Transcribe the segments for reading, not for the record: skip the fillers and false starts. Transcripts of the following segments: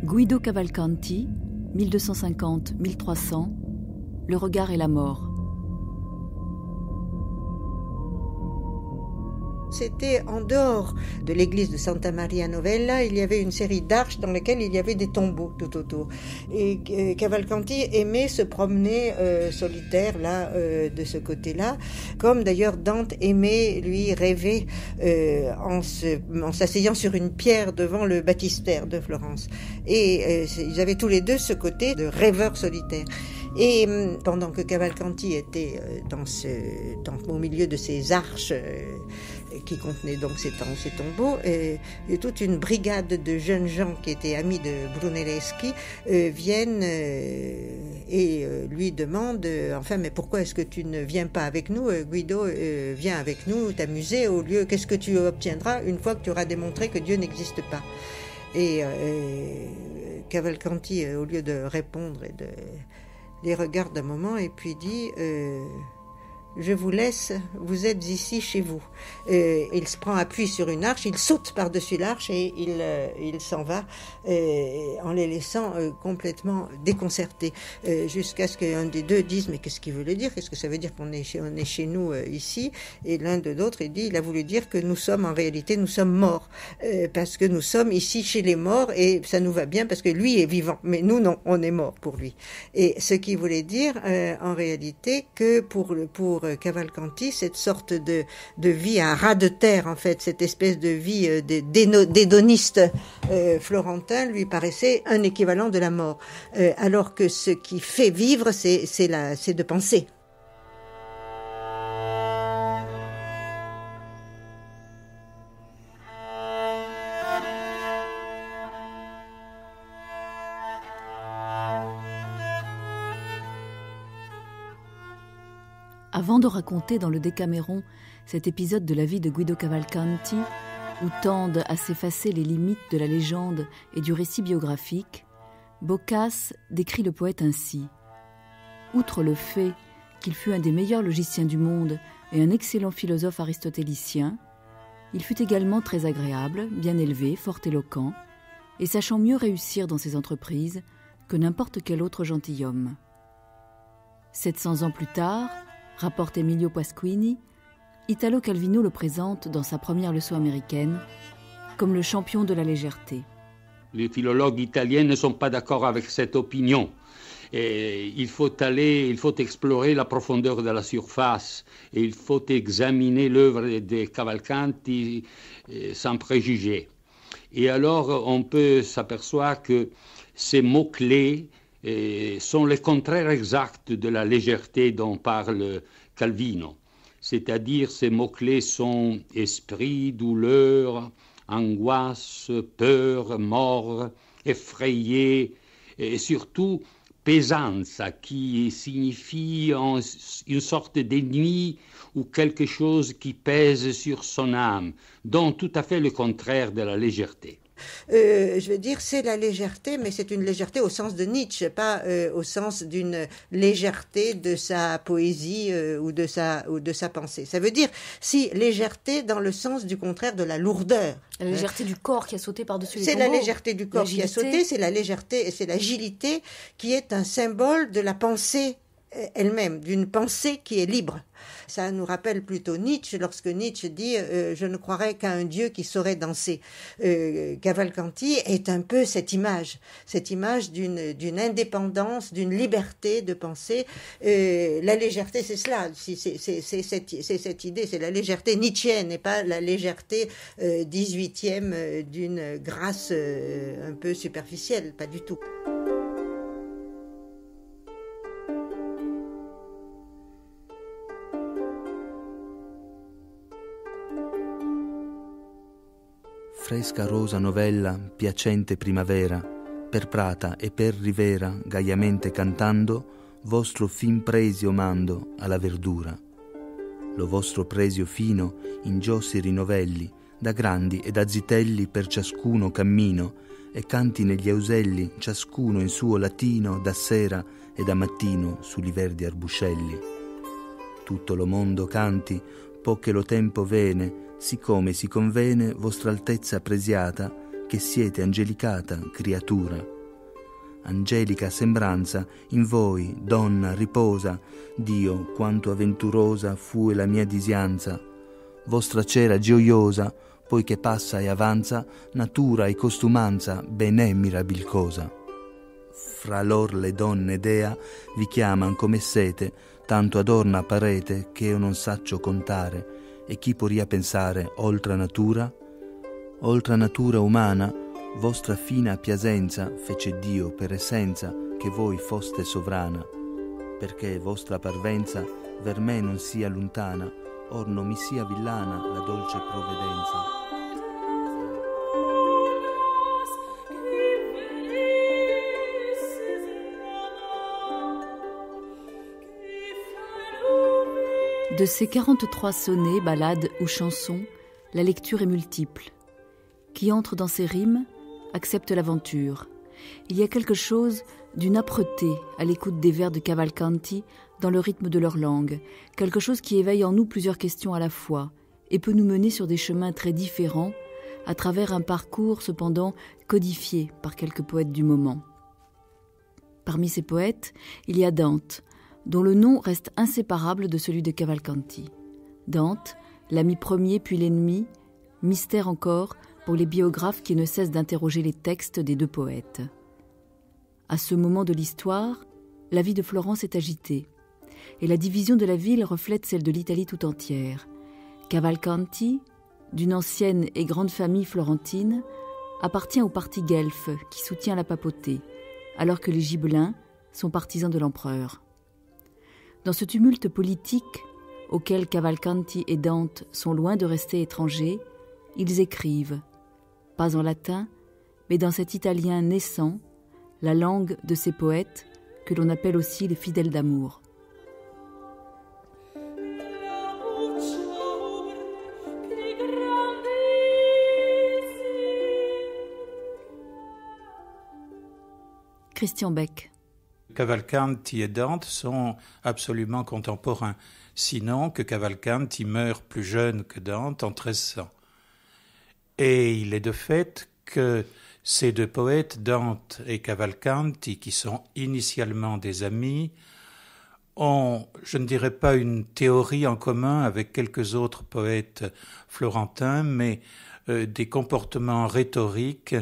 Guido Cavalcanti, 1250-1300, Le regard et la mort. C'était en dehors de l'église de Santa Maria Novella, il y avait une série d'arches dans lesquelles il y avait des tombeaux tout autour. Et Cavalcanti aimait se promener solitaire là, de ce côté-là, comme d'ailleurs Dante aimait, lui, rêver en s'asseyant sur une pierre devant le baptistère de Florence. Et ils avaient tous les deux ce côté de rêveur solitaire. Et pendant que Cavalcanti était au milieu de ces arches qui contenaient donc ces tombeaux, et toute une brigade de jeunes gens qui étaient amis de Brunelleschi viennent et lui demandent enfin, mais pourquoi est-ce que tu ne viens pas avec nous, Guido, viens avec nous t'amuser, au lieu, qu'est-ce que tu obtiendras une fois que tu auras démontré que Dieu n'existe pas? Et Cavalcanti, au lieu de répondre, les regarde un moment et puis dit je vous laisse, vous êtes ici chez vous. Il se prend appui sur une arche, il saute par-dessus l'arche et il s'en va en les laissant complètement déconcertés, jusqu'à ce qu'un des deux dise mais qu'est-ce qu'il veut dire, qu'est-ce que ça veut dire qu'on est chez nous ici? Et l'un de l'autre il a voulu dire que nous sommes en réalité morts, parce que nous sommes ici chez les morts et ça nous va bien parce que lui est vivant, mais nous non, on est mort pour lui. Et ce qui voulait dire en réalité que pour Cavalcanti, cette sorte de vie à ras de terre, en fait, cette espèce de vie d'hédoniste florentin lui paraissait un équivalent de la mort, alors que ce qui fait vivre, c'est de penser. Avant de raconter dans le Décaméron cet épisode de la vie de Guido Cavalcanti, où tendent à s'effacer les limites de la légende et du récit biographique, Boccace décrit le poète ainsi. Outre le fait qu'il fut un des meilleurs logiciens du monde et un excellent philosophe aristotélicien, il fut également très agréable, bien élevé, fort éloquent, et sachant mieux réussir dans ses entreprises que n'importe quel autre gentilhomme. 700 ans plus tard, rapporte Emilio Pasquini, Italo Calvino le présente dans sa première leçon américaine comme le champion de la légèreté. Les philologues italiens ne sont pas d'accord avec cette opinion. Et il faut explorer la profondeur de la surface et il faut examiner l'œuvre de Cavalcanti sans préjugés. Et alors on peut s'apercevoir que ces mots-clés sont les contraires exacts de la légèreté dont parle Calvino. C'est-à-dire ces mots-clés sont esprit, douleur, angoisse, peur, mort, effrayé, et surtout pesanza, qui signifie une sorte d'ennui ou quelque chose qui pèse sur son âme, donc tout à fait le contraire de la légèreté. Je veux dire, c'est la légèreté, mais c'est une légèreté au sens de Nietzsche, pas au sens d'une légèreté de sa poésie ou de sa pensée. Ça veut dire, si, légèreté dans le sens du contraire de la lourdeur. La légèreté du corps qui a sauté par-dessus les tombeaux. C'est la légèreté du corps qui a sauté, c'est la légèreté, c'est l'agilité qui est un symbole de la pensée elle-même, d'une pensée qui est libre. Ça nous rappelle plutôt Nietzsche, lorsque Nietzsche dit je ne croirais qu'à un Dieu qui saurait danser. Cavalcanti est un peu cette image d'une indépendance, d'une liberté de penser. La légèreté, c'est cela, c'est cette idée, c'est la légèreté nietzschéenne et pas la légèreté 18e d'une grâce un peu superficielle, pas du tout. Fresca rosa novella, piacente primavera, per prata e per rivera, gaiamente cantando, vostro fin presio mando alla verdura. Lo vostro presio fino in giò si rinovelli, da grandi e da zitelli per ciascuno cammino, e canti negli auselli, ciascuno in suo latino, da sera e da mattino sugli verdi arbuscelli. Tutto lo mondo canti, poche lo tempo vene, siccome si convene vostra altezza presiata, che siete angelicata creatura. Angelica sembranza in voi, donna, riposa, Dio, quanto avventurosa fu la mia disianza. Vostra cera gioiosa, poi che passa e avanza, natura e costumanza ben è mirabil cosa. Fra lor le donne dea vi chiaman come sete, tanto adorna parete che io non saccio contare, e chi poria pensare oltre natura? Oltre natura umana, vostra fina piasenza fece Dio per essenza che voi foste sovrana, perché vostra parvenza ver me non sia lontana, or non mi sia villana la dolce provvidenza. De ces 43 sonnets, ballades ou chansons, la lecture est multiple. Qui entre dans ces rimes accepte l'aventure. Il y a quelque chose d'une âpreté à l'écoute des vers de Cavalcanti dans le rythme de leur langue, quelque chose qui éveille en nous plusieurs questions à la fois et peut nous mener sur des chemins très différents à travers un parcours cependant codifié par quelques poètes du moment. Parmi ces poètes, il y a Dante, dont le nom reste inséparable de celui de Cavalcanti. Dante, l'ami premier puis l'ennemi, mystère encore pour les biographes qui ne cessent d'interroger les textes des deux poètes. À ce moment de l'histoire, la vie de Florence est agitée, et la division de la ville reflète celle de l'Italie tout entière. Cavalcanti, d'une ancienne et grande famille florentine, appartient au parti guelfe qui soutient la papauté, alors que les Gibelins sont partisans de l'empereur. Dans ce tumulte politique, auquel Cavalcanti et Dante sont loin de rester étrangers, ils écrivent, pas en latin, mais dans cet italien naissant, la langue de ces poètes que l'on appelle aussi les fidèles d'amour. Christian Beck. Cavalcanti et Dante sont absolument contemporains, sinon que Cavalcanti meurt plus jeune que Dante en 1300. Et il est de fait que ces deux poètes, Dante et Cavalcanti, qui sont initialement des amis, ont, je ne dirais pas une théorie en commun avec quelques autres poètes florentins, mais des comportements rhétoriques,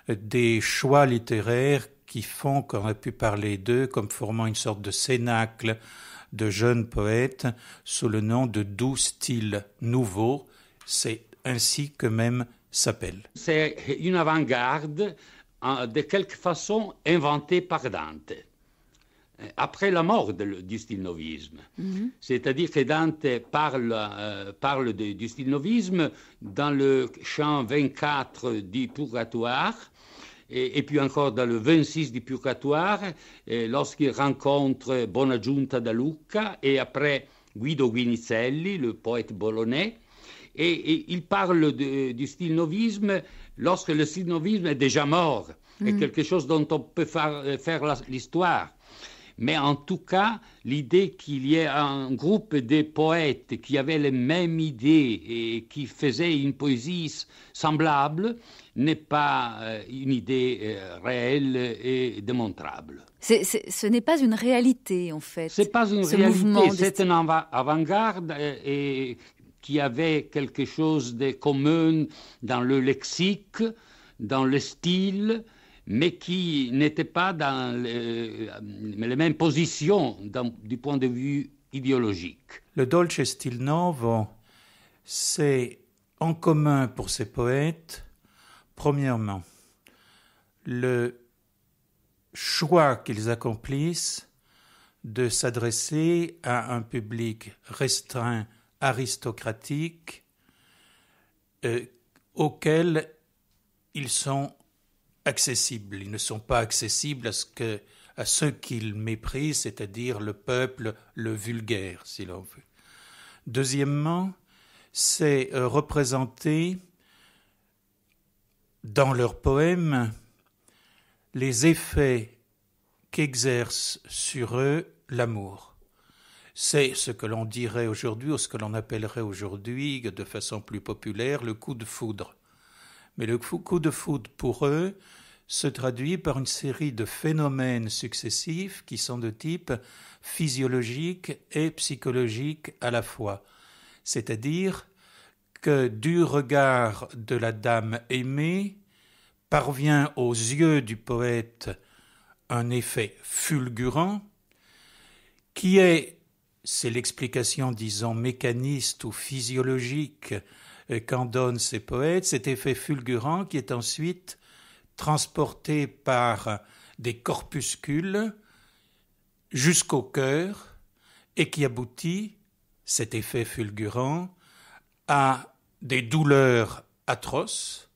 des choix littéraires qui font qu'on a pu parler d'eux comme formant une sorte de cénacle de jeunes poètes sous le nom de doux style nouveau. C'est ainsi qu'eux-mêmes s'appellent. C'est une avant-garde de quelque façon inventée par Dante, après la mort du style novisme. C'est-à-dire que Dante parle du style novisme dans le chant 24 du Purgatoire, et puis encore dans le 26 du Purgatoire, lorsqu'il rencontre Bonagiunta da Lucca et après Guido Guinizelli, le poète bolonais. Et il parle du style novisme lorsque le style novisme est déjà mort, est quelque chose dont on peut faire l'histoire. Mais en tout cas, l'idée qu'il y ait un groupe de poètes qui avaient les mêmes idées et qui faisaient une poésie semblable n'est pas une idée réelle et démontrable. Ce n'est pas une réalité, en fait. Ce n'est pas une réalité, c'est une avant-garde et qui avait quelque chose de commun dans le lexique, dans le style, mais qui n'était pas dans les mêmes positions du point de vue idéologique. Le Dolce Stil Novo, c'est en commun pour ces poètes, premièrement, le choix qu'ils accomplissent de s'adresser à un public restreint, aristocratique, auquel ils sont accessibles. Ils ne sont pas accessibles à ceux qu'ils méprisent, c'est-à-dire le peuple, le vulgaire, si l'on veut. Deuxièmement, c'est représenter dans leurs poèmes les effets qu'exerce sur eux l'amour. C'est ce que l'on dirait aujourd'hui, ou ce que l'on appellerait aujourd'hui, de façon plus populaire, le coup de foudre. Mais le coup de foudre pour eux se traduit par une série de phénomènes successifs qui sont de type physiologique et psychologique à la fois. C'est-à-dire que du regard de la dame aimée parvient aux yeux du poète un effet fulgurant qui est, c'est l'explication, disons, mécaniste ou physiologique qu'en donnent ces poètes, cet effet fulgurant qui est ensuite transporté par des corpuscules jusqu'au cœur et qui aboutit, cet effet fulgurant, à des douleurs atroces,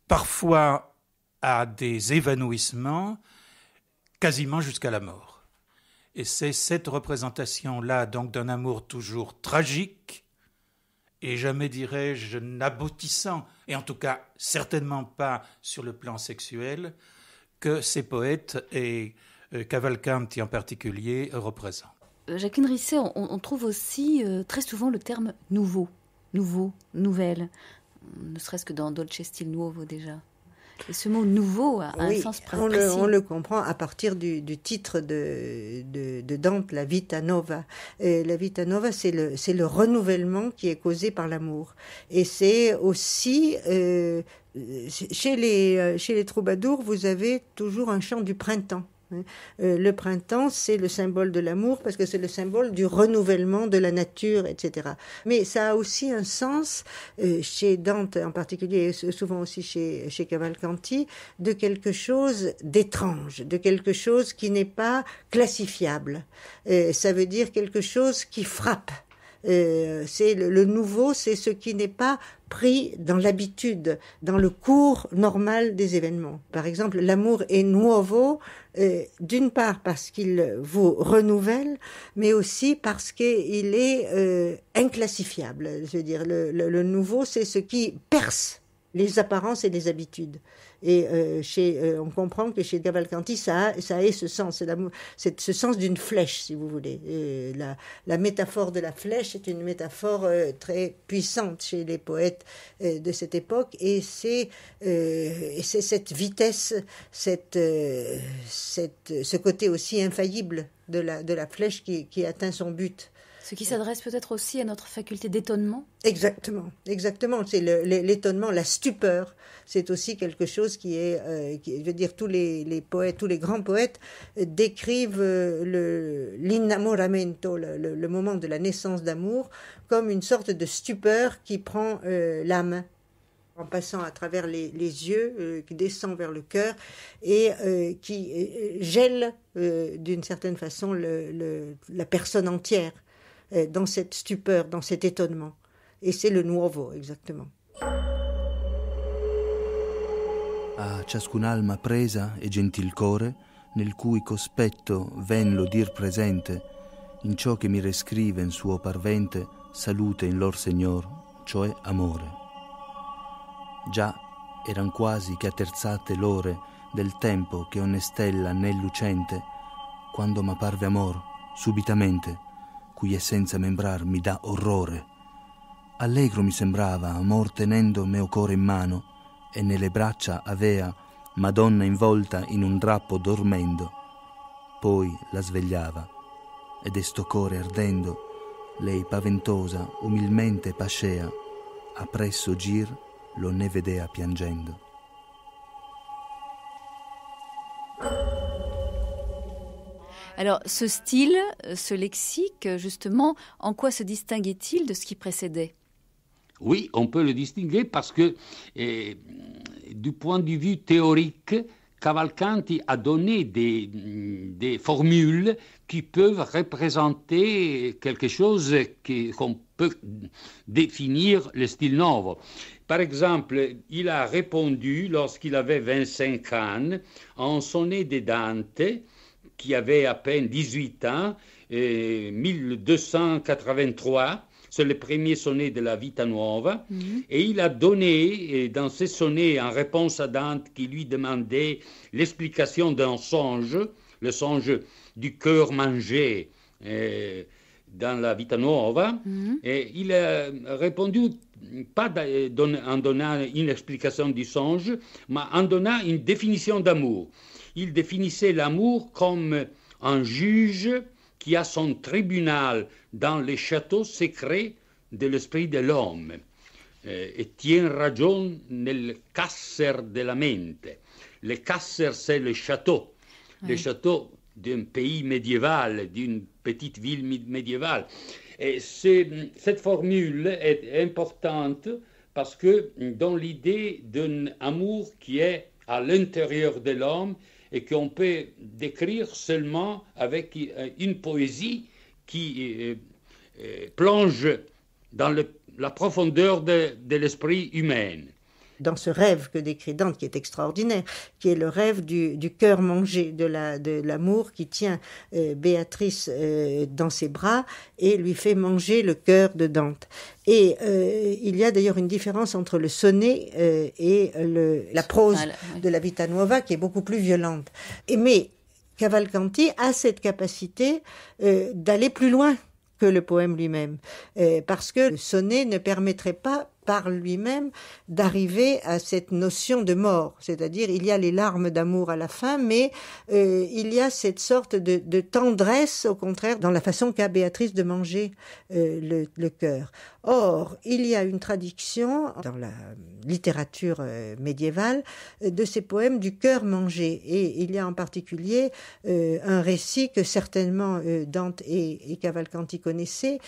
parfois à des évanouissements, quasiment jusqu'à la mort. Et c'est cette représentation-là, donc, d'un amour toujours tragique, et jamais, dirais-je, n'aboutissant, et en tout cas certainement pas sur le plan sexuel, que ces poètes, et Cavalcanti en particulier, représentent. Jacqueline Risset, on trouve aussi très souvent le terme nouveau, nouvelle, ne serait-ce que dans Dolce Stil Nuovo déjà. Et ce mot nouveau a un sens précis. On le comprend à partir du titre de Dante, la Vita Nova. La Vita Nova, c'est le renouvellement qui est causé par l'amour. Et c'est aussi, chez les troubadours, vous avez toujours un chant du printemps. Le printemps, c'est le symbole de l'amour parce que c'est le symbole du renouvellement de la nature, etc. Mais ça a aussi un sens, chez Dante en particulier, et souvent aussi chez Cavalcanti, de quelque chose d'étrange, de quelque chose qui n'est pas classifiable. Ça veut dire quelque chose qui frappe. C'est le nouveau, c'est ce qui n'est pas pris dans l'habitude, dans le cours normal des événements. Par exemple, l'amour est nuovo, d'une part parce qu'il vous renouvelle, mais aussi parce qu'il est inclassifiable. Je veux dire, le nouveau, c'est ce qui perce les apparences et les habitudes. Et on comprend que chez Cavalcanti, ça a ce sens, c'est ce sens d'une flèche, si vous voulez. Et la métaphore de la flèche est une métaphore très puissante chez les poètes de cette époque, et c'est cette vitesse, ce côté aussi infaillible de la flèche qui atteint son but. Ce qui s'adresse peut-être aussi à notre faculté d'étonnement. Exactement. C'est l'étonnement, la stupeur. C'est aussi quelque chose qui est, je veux dire, tous les poètes, tous les grands poètes décrivent l'innamoramento, le moment de la naissance d'amour, comme une sorte de stupeur qui prend l'âme, en passant à travers les yeux, qui descend vers le cœur et qui gèle d'une certaine façon la personne entière. Dans cette stupeur, dans cet étonnement. Et c'est le nuovo, exactement. A ciascun'alma presa e gentil core, nel cui cospetto ven lo dir presente, in ciò che mi rescriven suo parvente, salute in lor Signor, cioè amore. Già eran quasi che atterzate l'ore del tempo che onestella nel lucente, quando m'apparve amor, subitamente, cui essenza membrar mi dà orrore. Allegro mi sembrava, amor tenendo meo core in mano, e nelle braccia avea Madonna involta in un drappo dormendo. Poi la svegliava, ed esto core ardendo, lei paventosa, umilmente pascea, appresso gir lo ne vedea piangendo. Alors, ce style, ce lexique, justement, en quoi se distinguait-il de ce qui précédait ? Oui, on peut le distinguer parce que, du point de vue théorique, Cavalcanti a donné des formules qui peuvent représenter quelque chose qu'on peut définir le style nouveau. Par exemple, il a répondu, lorsqu'il avait 25 ans, à un sonnet de Dante, qui avait à peine 18 ans, 1283, c'est le premier sonnet de la Vita Nuova, et il a donné dans ce sonnet, en réponse à Dante qui lui demandait l'explication d'un songe, le songe du cœur mangé dans la Vita Nuova, et il a répondu pas en donnant une explication du songe, mais en donnant une définition d'amour. Il définissait l'amour comme un juge qui a son tribunal dans les châteaux secrets de l'esprit de l'homme e tient ragione nel casser della mente. Le casser, c'est le château. Oui. Le château d'un pays médiéval, d'une petite ville médiévale. Et cette formule est importante parce que dans l'idée d'un amour qui est à l'intérieur de l'homme et qu'on peut décrire seulement avec une poésie qui plonge dans la profondeur de l'esprit humain. Dans ce rêve que décrit Dante, qui est extraordinaire, qui est le rêve du cœur mangé, de l'amour qui tient Béatrice dans ses bras et lui fait manger le cœur de Dante. Et il y a d'ailleurs une différence entre le sonnet et la prose de la Vita Nuova qui est beaucoup plus violente. Mais Cavalcanti a cette capacité d'aller plus loin que le poème lui-même, parce que le sonnet ne permettrait pas par lui-même d'arriver à cette notion de mort, c'est-à-dire il y a les larmes d'amour à la fin, mais il y a cette sorte de tendresse, au contraire, dans la façon qu'a Béatrice de manger le cœur. Or, il y a une traduction dans la littérature médiévale de ces poèmes du cœur mangé, et il y a en particulier un récit que certainement Dante et Cavalcanti connaissaient,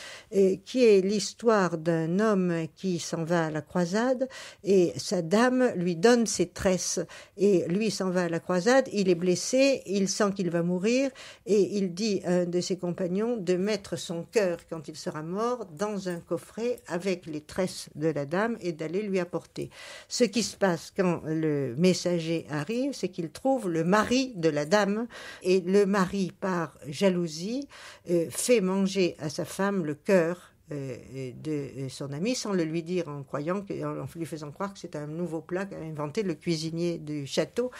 qui est l'histoire d'un homme qui s'en va à la croisade et sa dame lui donne ses tresses et lui s'en va à la croisade, il est blessé, il sent qu'il va mourir et il dit à un de ses compagnons de mettre son cœur quand il sera mort dans un coffret avec les tresses de la dame et d'aller lui apporter. Ce qui se passe quand le messager arrive, c'est qu'il trouve le mari de la dame et le mari, par jalousie, fait manger à sa femme le cœur de son ami sans le lui dire, en lui faisant croire que c'est un nouveau plat qu'a inventé le cuisinier du château,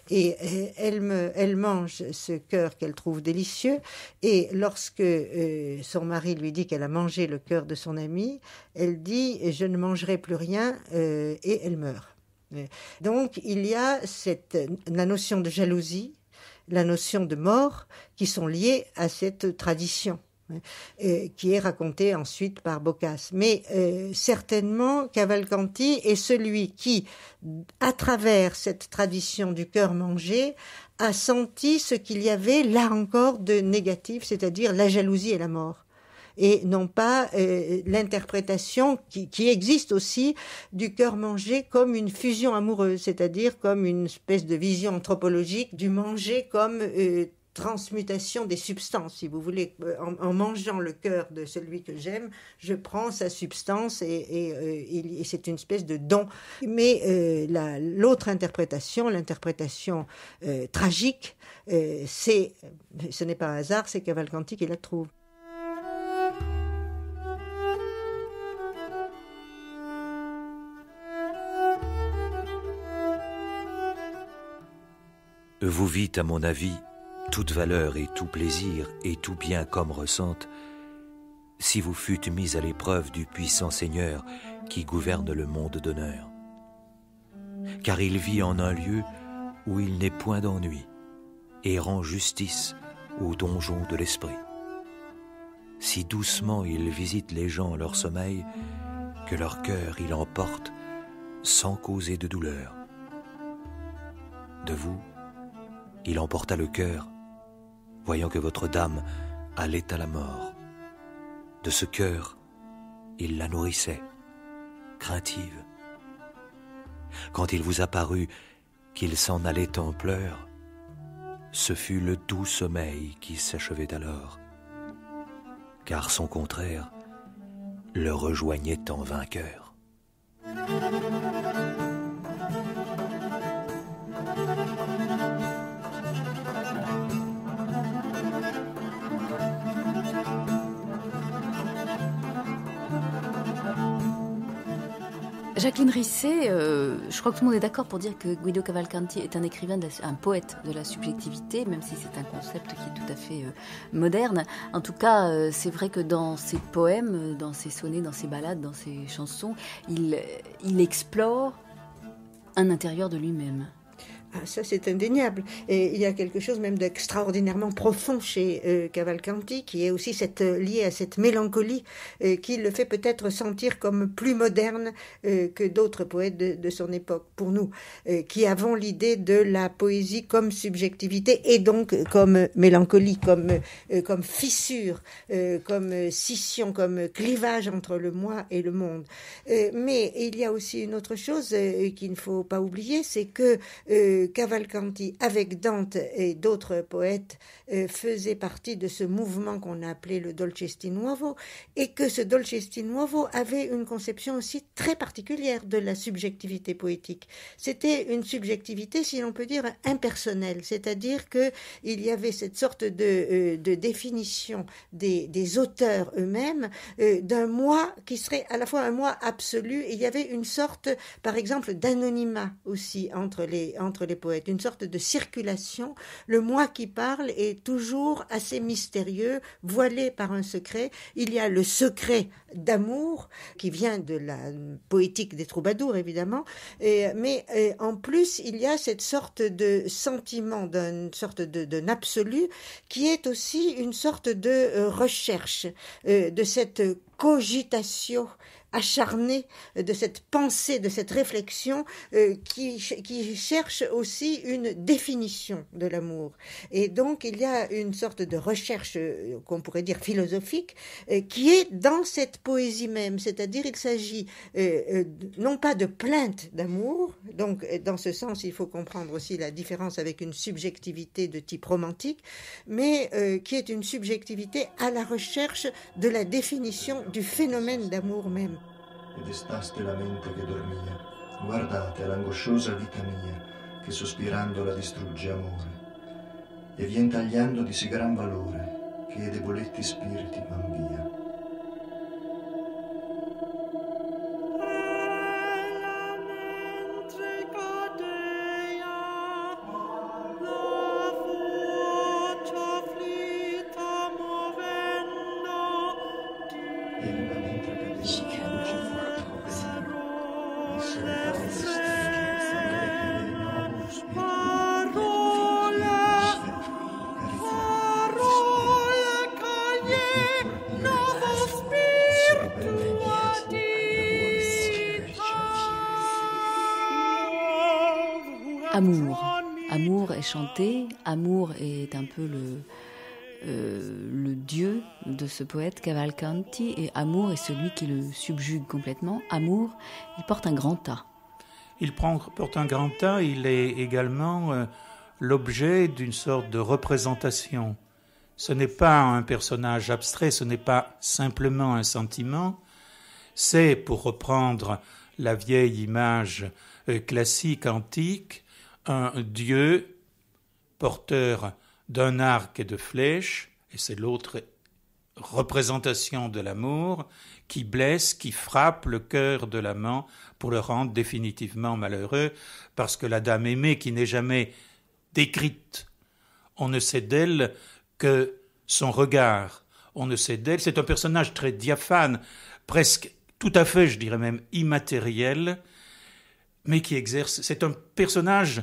et elle mange ce cœur qu'elle trouve délicieux, et lorsque son mari lui dit qu'elle a mangé le cœur de son ami, elle dit je ne mangerai plus rien, et elle meurt. Donc il y a la notion de jalousie, la notion de mort qui sont liées à cette tradition qui est raconté ensuite par Boccace. Mais certainement Cavalcanti est celui qui, à travers cette tradition du cœur mangé, a senti ce qu'il y avait là encore de négatif, c'est-à-dire la jalousie et la mort. Et non pas l'interprétation qui existe aussi du cœur mangé comme une fusion amoureuse, c'est-à-dire comme une espèce de vision anthropologique du manger comme transmutation des substances, si vous voulez. En mangeant le cœur de celui que j'aime, je prends sa substance et c'est une espèce de don. Mais l'autre interprétation, l'interprétation tragique, ce n'est pas un hasard, c'est Cavalcanti qui la trouve. Vous vîtes, à mon avis, toute valeur et tout plaisir et tout bien comme ressente, si vous fûtes mis à l'épreuve du puissant Seigneur qui gouverne le monde d'honneur. Car il vit en un lieu où il n'est point d'ennui et rend justice aux donjons de l'esprit. Si doucement il visite les gens en leur sommeil, que leur cœur il emporte sans causer de douleur. De vous, il emporta le cœur, voyant que votre dame allait à la mort. De ce cœur, il la nourrissait, craintive. Quand il vous apparut qu'il s'en allait en pleurs, ce fut le doux sommeil qui s'achevait alors, car son contraire le rejoignait en vainqueur. Jacqueline Risset, je crois que tout le monde est d'accord pour dire que Guido Cavalcanti est un écrivain, un poète de la subjectivité, même si c'est un concept qui est tout à fait moderne. En tout cas, c'est vrai que dans ses poèmes, dans ses sonnets, dans ses ballades, dans ses chansons, il explore un intérieur de lui-même. Ah, ça, c'est indéniable. Et il y a quelque chose même d'extraordinairement profond chez Cavalcanti, qui est aussi lié à cette mélancolie qui le fait peut-être sentir comme plus moderne que d'autres poètes de son époque, pour nous, qui avons l'idée de la poésie comme subjectivité et donc comme mélancolie, comme fissure, comme scission, comme clivage entre le moi et le monde. Mais il y a aussi une autre chose qu'il ne faut pas oublier, c'est que Cavalcanti, avec Dante et d'autres poètes, faisait partie de ce mouvement qu'on a appelé le Dolcesti Nuovo, et que ce Dolcesti Nuovo avait une conception aussi très particulière de la subjectivité poétique. C'était une subjectivité, si l'on peut dire, impersonnelle, c'est-à-dire qu'il y avait cette sorte de définition des auteurs eux-mêmes d'un moi qui serait à la fois un moi absolu, et il y avait une sorte, par exemple, d'anonymat aussi entre les poètes, une sorte de circulation. Le moi qui parle est toujours assez mystérieux, voilé par un secret. Il y a le secret d'amour qui vient de la poétique des troubadours, évidemment, mais en plus il y a cette sorte de sentiment, d'une sorte d'un absolu qui est aussi une sorte de recherche, de cette cogitation acharnée, de cette pensée, de cette réflexion qui cherche aussi une définition de l'amour. Et donc il y a une sorte de recherche qu'on pourrait dire philosophique qui est dans cette poésie même, c'est-à-dire il s'agit non pas de plainte d'amour, donc dans ce sens il faut comprendre aussi la différence avec une subjectivité de type romantique, mais qui est une subjectivité à la recherche de la définition du phénomène d'amour même. E destaste la mente che dormia, guardate l'angosciosa vita mia, che sospirando la distrugge amore, e vien tagliando di sì gran valore, che i deboletti spiriti van via. Amour est chanté, amour est un peu le dieu de ce poète Cavalcanti, et amour est celui qui le subjugue complètement. Amour, il porte un grand A. Il porte un grand A, il est également l'objet d'une sorte de représentation. Ce n'est pas un personnage abstrait, ce n'est pas simplement un sentiment, c'est, pour reprendre la vieille image classique, antique, un dieu porteur d'un arc et de flèches, et c'est l'autre représentation de l'amour, qui blesse, qui frappe le cœur de l'amant pour le rendre définitivement malheureux, parce que la dame aimée qui n'est jamais décrite, on ne sait d'elle que son regard, on ne sait d'elle, c'est un personnage très diaphane, presque tout à fait, je dirais même immatériel, mais qui exerce, c'est un personnage,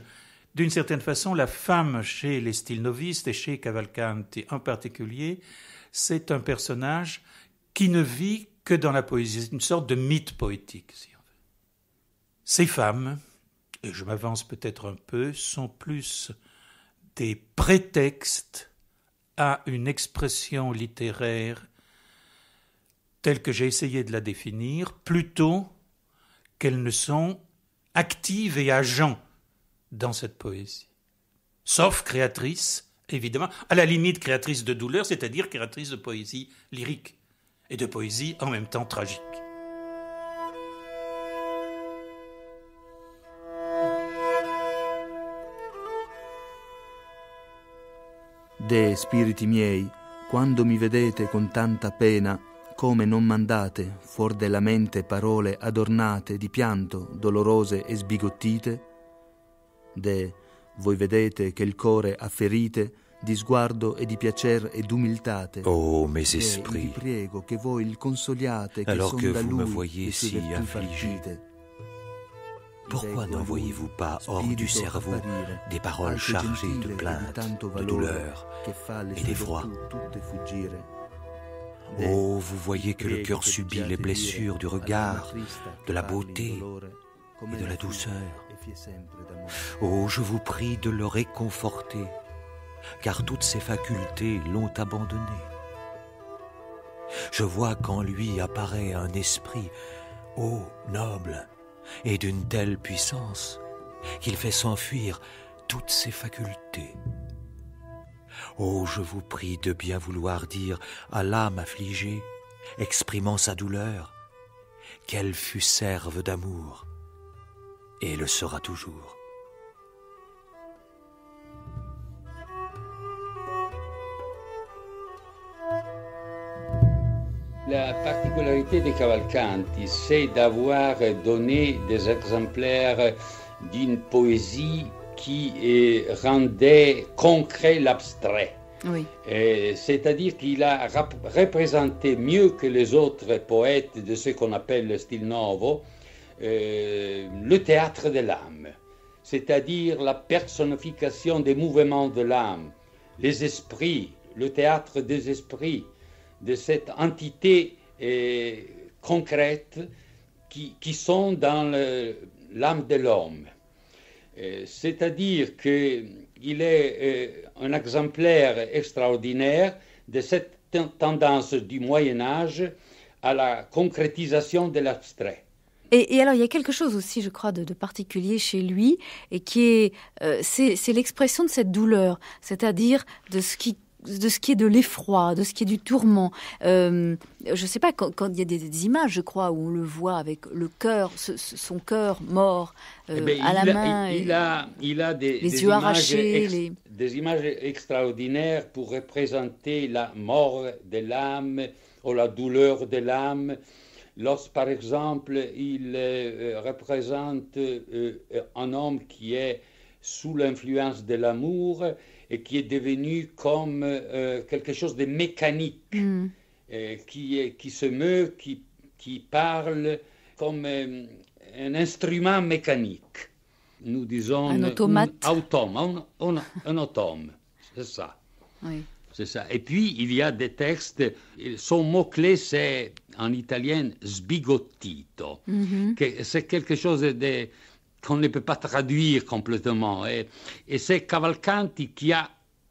d'une certaine façon, la femme chez les styles-novistes et chez Cavalcanti en particulier, c'est un personnage qui ne vit que dans la poésie, c'est une sorte de mythe poétique, si on veut. Ces femmes, et je m'avance peut-être un peu, sont plus des prétextes à une expression littéraire telle que j'ai essayé de la définir, plutôt qu'elles ne sont actives et agents dans cette poésie. Sauf créatrice, évidemment, à la limite créatrice de douleur, c'est-à-dire créatrice de poésie lyrique et de poésie en même temps tragique. De spiriti miei, quando mi vedete con tanta pena, come non mandate fuor della mente parole adornate di pianto, dolorose e sbigottite? Voi vedete che il core ha ferite di sguardo e di piacer e d'umiltate. Oh, mes esprits, vi prego che voi il consoliate, che alors son que da vous me lui voyez le sue si virtù affligé, partite. pourquoi n'envoyez-vous pas hors du cerveau des paroles chargées de plaintes, de douleurs et d'effroi? Oh, vous voyez que le cœur subit les blessures du regard, de la beauté et de la douceur. Oh, je vous prie de le réconforter, car toutes ses facultés l'ont abandonné. Je vois qu'en lui apparaît un esprit, ô noble, et d'une telle puissance qu'il fait s'enfuir toutes ses facultés. Oh, je vous prie de bien vouloir dire à l'âme affligée, exprimant sa douleur, qu'elle fut serve d'amour, et le sera toujours. La particularité de Cavalcanti, c'est d'avoir donné des exemplaires d'une poésie qui rendait concret l'abstrait. Oui. C'est-à-dire qu'il a représenté mieux que les autres poètes de ce qu'on appelle le style novo, le théâtre de l'âme, c'est-à-dire la personnification des mouvements de l'âme, les esprits, le théâtre des esprits, de cette entité concrète qui sont dans l'âme de l'homme. C'est-à-dire qu'il est un exemplaire extraordinaire de cette tendance du Moyen-Âge à la concrétisation de l'abstrait. Et alors, il y a quelque chose aussi, je crois, de particulier chez lui, et qui est, c'est l'expression de cette douleur, c'est-à-dire de ce qui est de l'effroi, de ce qui est du tourment. Je ne sais pas, quand il y a des images, je crois, où on le voit avec le cœur, son cœur mort à la main. Il a des yeux arrachés. Des images extraordinaires pour représenter la mort de l'âme ou la douleur de l'âme. Lorsque, par exemple, il représente un homme qui est sous l'influence de l'amour et qui est devenu comme quelque chose de mécanique, qui se meut, qui parle comme un instrument mécanique. Nous disons un automate. Un automate, c'est ça. Oui. C'est ça. Et puis, il y a des textes, son mot-clé, c'est en italien « sbigottito », c'est quelque chose qu'on ne peut pas traduire complètement. Et c'est Cavalcanti qui a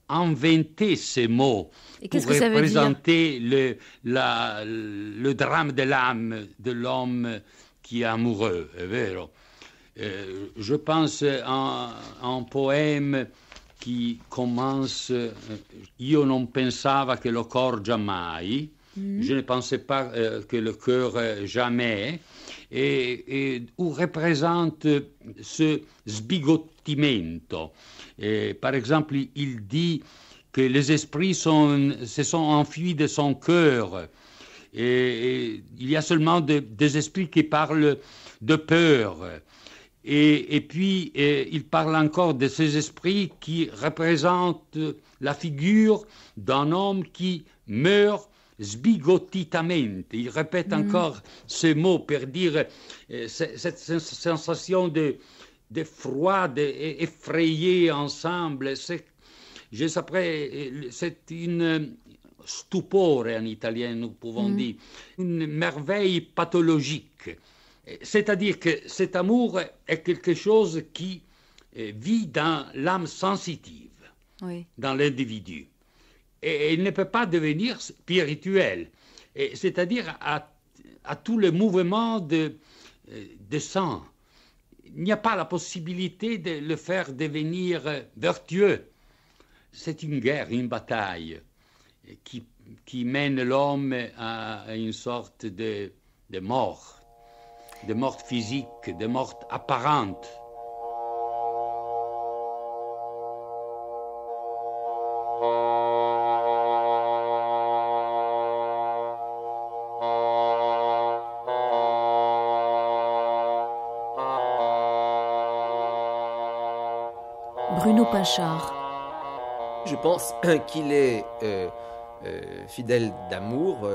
inventé ces mots pour représenter le drame de l'âme de l'homme qui est amoureux, è vero. Je pense à un poème qui commence « Io non pensava che lo cor giammai », je ne pensais pas que le cœur jamais, et où représente ce sbigottimento. Par exemple, il dit que les esprits se sont enfuis de son cœur. Et il y a seulement des esprits qui parlent de peur. Et puis, il parle encore de ces esprits qui représentent la figure d'un homme qui meurt sbigottitamente. Il répète encore ce mot pour dire cette sensation de froid, d'effrayé ensemble. C'est une stupore en italien, nous pouvons dire, une merveille pathologique. C'est-à-dire que cet amour est quelque chose qui vit dans l'âme sensitive, dans l'individu. Et il ne peut pas devenir spirituel. C'est-à-dire à tout le mouvement de sang. Il n'y a pas la possibilité de le faire devenir vertueux. C'est une guerre, une bataille qui mène l'homme à une sorte de mort physique, de mort apparente. Bruno Pinchard. Je pense qu'il est fidèle d'amour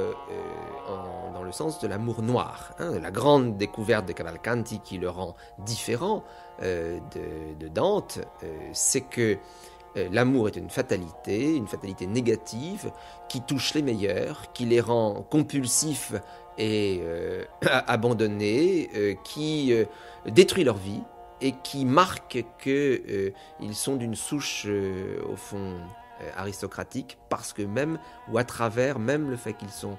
dans le sens de l'amour noir. La grande découverte de Cavalcanti qui le rend différent de Dante, c'est que l'amour est une fatalité négative qui touche les meilleurs, qui les rend compulsifs et abandonnés, qui détruit leur vie et qui marque qu'ils sont d'une souche, au fond, aristocratique, parce que même, ou à travers même le fait qu'ils sont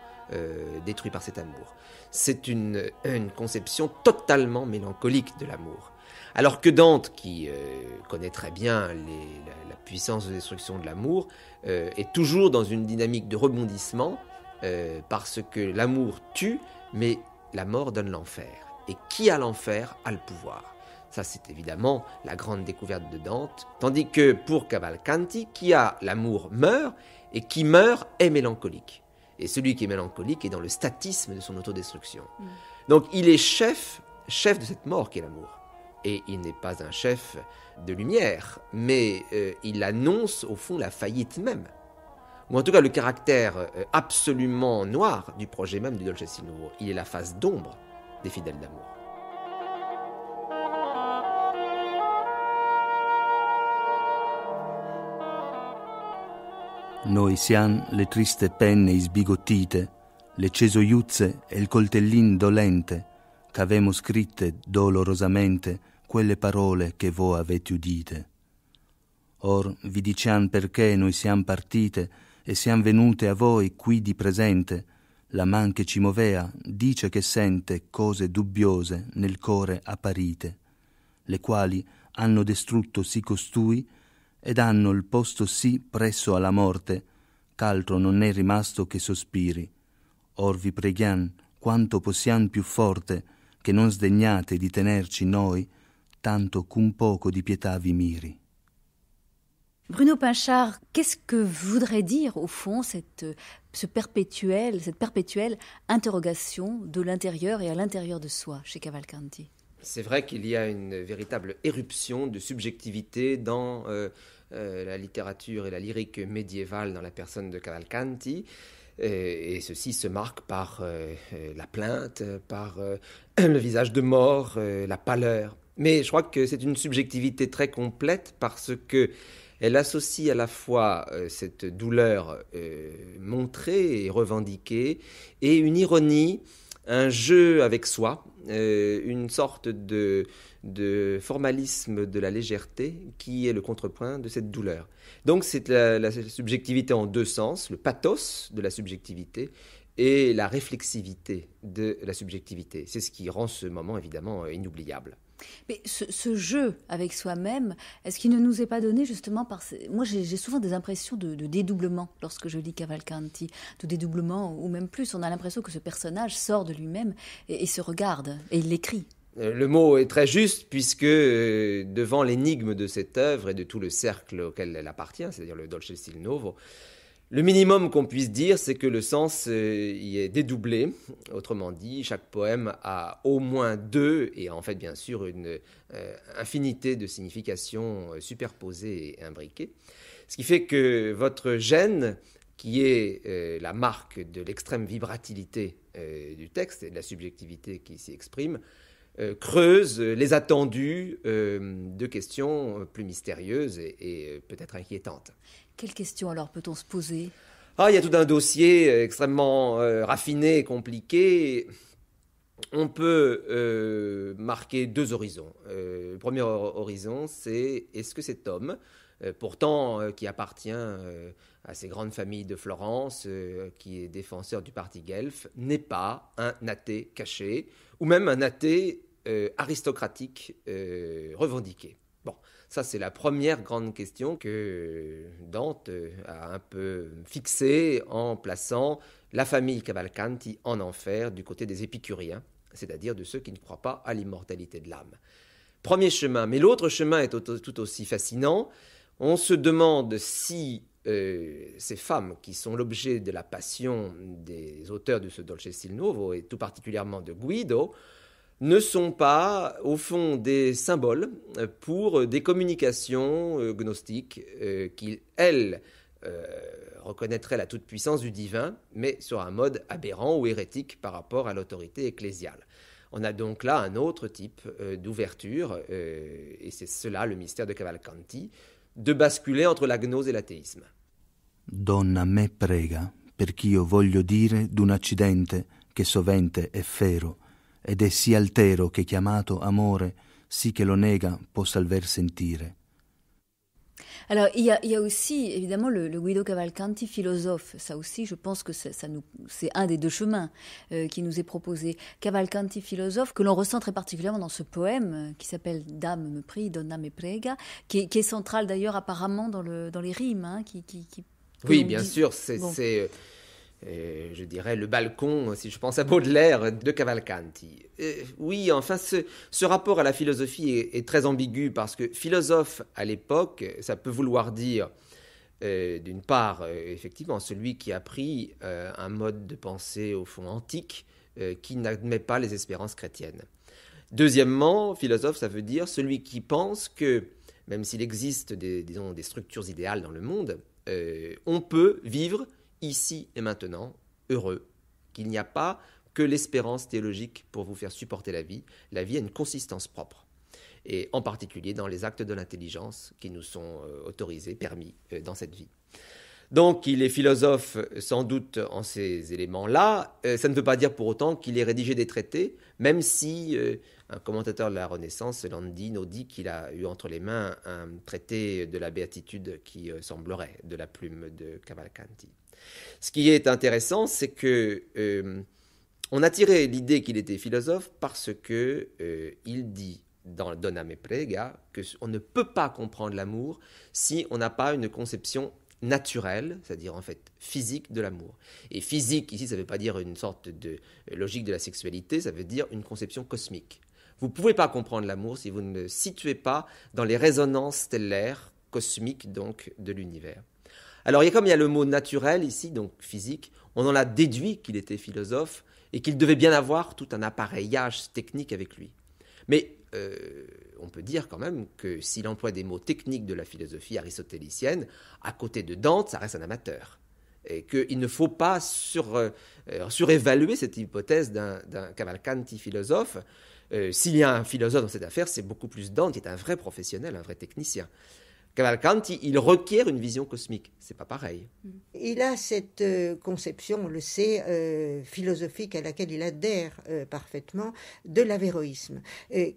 détruits par cet amour. C'est une conception totalement mélancolique de l'amour. Alors que Dante, qui connaît très bien la puissance de destruction de l'amour, est toujours dans une dynamique de rebondissement, parce que l'amour tue, mais la mort donne l'enfer. Et qui a l'enfer a le pouvoir. Ça, c'est évidemment la grande découverte de Dante. Tandis que pour Cavalcanti, qui a l'amour meurt, et qui meurt est mélancolique. Et celui qui est mélancolique est dans le statisme de son autodestruction. Donc il est chef de cette mort qui est l'amour. Et il n'est pas un chef de lumière, mais il annonce au fond la faillite même. Ou en tout cas le caractère absolument noir du projet même du Dolcezza Nuovo. Il est la face d'ombre des fidèles d'amour. Noi siam le triste penne sbigottite, le cesoiuzze e il coltellin dolente, qu'avemo scritte dolorosamente quelle parole che voi avete udite. Or vi diciam perché noi siam partite e siam venute a voi qui di presente, la man che ci movea dice che sente cose dubbiose nel core apparite, le quali hanno distrutto sì costui ed hanno il posto sì presso alla morte, ch'altro non è rimasto che sospiri. Or vi preghiam quanto possiam più forte, che non sdegnate di tenerci noi, tanto qu'un poco di pietà vi miri. Bruno Pinchard, qu'est-ce que voudrait dire au fond cette perpétuelle interrogation de l'intérieur et à l'intérieur de soi chez Cavalcanti? C'est vrai qu'il y a une véritable éruption de subjectivité dans la littérature et la lyrique médiévale dans la personne de Cavalcanti. Et ceci se marque par la plainte, par le visage de mort, la pâleur. Mais je crois que c'est une subjectivité très complète parce qu'elle associe à la fois cette douleur montrée et revendiquée et une ironie, un jeu avec soi, une sorte de formalisme de la légèreté qui est le contrepoint de cette douleur. Donc c'est la subjectivité en deux sens, le pathos de la subjectivité et la réflexivité de la subjectivité. C'est ce qui rend ce moment évidemment inoubliable. Mais ce jeu avec soi-même, est-ce qu'il ne nous est pas donné justement par... Moi, j'ai souvent des impressions de dédoublement lorsque je lis Cavalcanti, de dédoublement ou même plus. On a l'impression que ce personnage sort de lui-même et se regarde, et il l'écrit. Le mot est très juste puisque devant l'énigme de cette œuvre et de tout le cercle auquel elle appartient, c'est-à-dire le Dolcezza Nuovo, le minimum qu'on puisse dire, c'est que le sens y est dédoublé. Autrement dit, chaque poème a au moins deux, et en fait bien sûr une infinité de significations superposées et imbriquées. Ce qui fait que votre gêne, qui est la marque de l'extrême vibratilité du texte et de la subjectivité qui s'y exprime, creuse les attendus de questions plus mystérieuses et peut-être inquiétantes. Quelles questions alors peut-on se poser ? Il y a tout un dossier extrêmement raffiné et compliqué. On peut marquer deux horizons. Le premier horizon, c'est est-ce que cet homme, pourtant qui appartient à ces grandes familles de Florence, qui est défenseur du parti guelfe, n'est pas un athée caché, ou même un athée aristocratique revendiqué. Bon, ça c'est la première grande question que Dante a un peu fixée en plaçant la famille Cavalcanti en enfer du côté des épicuriens, c'est-à-dire de ceux qui ne croient pas à l'immortalité de l'âme. Premier chemin, mais l'autre chemin est tout aussi fascinant. On se demande si ces femmes qui sont l'objet de la passion des auteurs de ce Dolcezza Nuovo, et tout particulièrement de Guido, ne sont pas, au fond, des symboles pour des communications gnostiques qui, elles, reconnaîtraient la toute-puissance du divin, mais sur un mode aberrant ou hérétique par rapport à l'autorité ecclésiale. On a donc là un autre type d'ouverture, et c'est cela le mystère de Cavalcanti, de basculer entre la gnose et l'athéisme. Donna me prega, perch'io voglio dire d'un accidente che sovente è fero, ed è sì altero che chiamato amore, sì che lo nega può salver sentire. Alors, il y a aussi, évidemment, le Guido Cavalcanti philosophe. Ça aussi, je pense que c'est un des deux chemins qui nous est proposé. Cavalcanti philosophe, que l'on ressent très particulièrement dans ce poème qui s'appelle « Dame me prie, donna me prega », qui est central d'ailleurs apparemment dans les rimes. Hein, oui, bien sûr, c'est je dirais, le balcon, si je pense à Baudelaire, de Cavalcanti. Oui, enfin, ce rapport à la philosophie est très ambigu parce que philosophe, à l'époque, ça peut vouloir dire, d'une part, effectivement, celui qui a pris un mode de pensée, au fond, antique, qui n'admet pas les espérances chrétiennes. Deuxièmement, philosophe, ça veut dire celui qui pense que, même s'il existe des structures idéales dans le monde, on peut vivre ici et maintenant, heureux, qu'il n'y a pas que l'espérance théologique pour vous faire supporter la vie. La vie a une consistance propre, et en particulier dans les actes de l'intelligence qui nous sont autorisés, permis dans cette vie. Donc il est philosophe sans doute en ces éléments-là. Ça ne veut pas dire pour autant qu'il ait rédigé des traités, même si un commentateur de la Renaissance, Landino, dit qu'il a eu entre les mains un traité de la béatitude qui semblerait de la plume de Cavalcanti. Ce qui est intéressant, c'est que on a tiré l'idée qu'il était philosophe parce que il dit dans Donna me prega qu'on ne peut pas comprendre l'amour si on n'a pas une conception naturelle, c'est-à-dire en fait physique de l'amour. Et physique, ici, ça ne veut pas dire une sorte de logique de la sexualité, ça veut dire une conception cosmique. Vous ne pouvez pas comprendre l'amour si vous ne le situez pas dans les résonances stellaires, cosmiques donc, de l'univers. Alors, comme il y a le mot naturel ici, donc physique, on en a déduit qu'il était philosophe et qu'il devait bien avoir tout un appareillage technique avec lui. Mais on peut dire quand même que s'il emploie des mots techniques de la philosophie aristotélicienne, à côté de Dante, ça reste un amateur. Et qu'il ne faut pas surévaluer cette hypothèse d'un Cavalcanti philosophe. S'il y a un philosophe dans cette affaire, c'est beaucoup plus Dante, qui est un vrai professionnel, un vrai technicien. Cavalcanti, il requiert une vision cosmique. C'est pas pareil. Il a cette conception, on le sait, philosophique à laquelle il adhère parfaitement, de l'avéroïsme,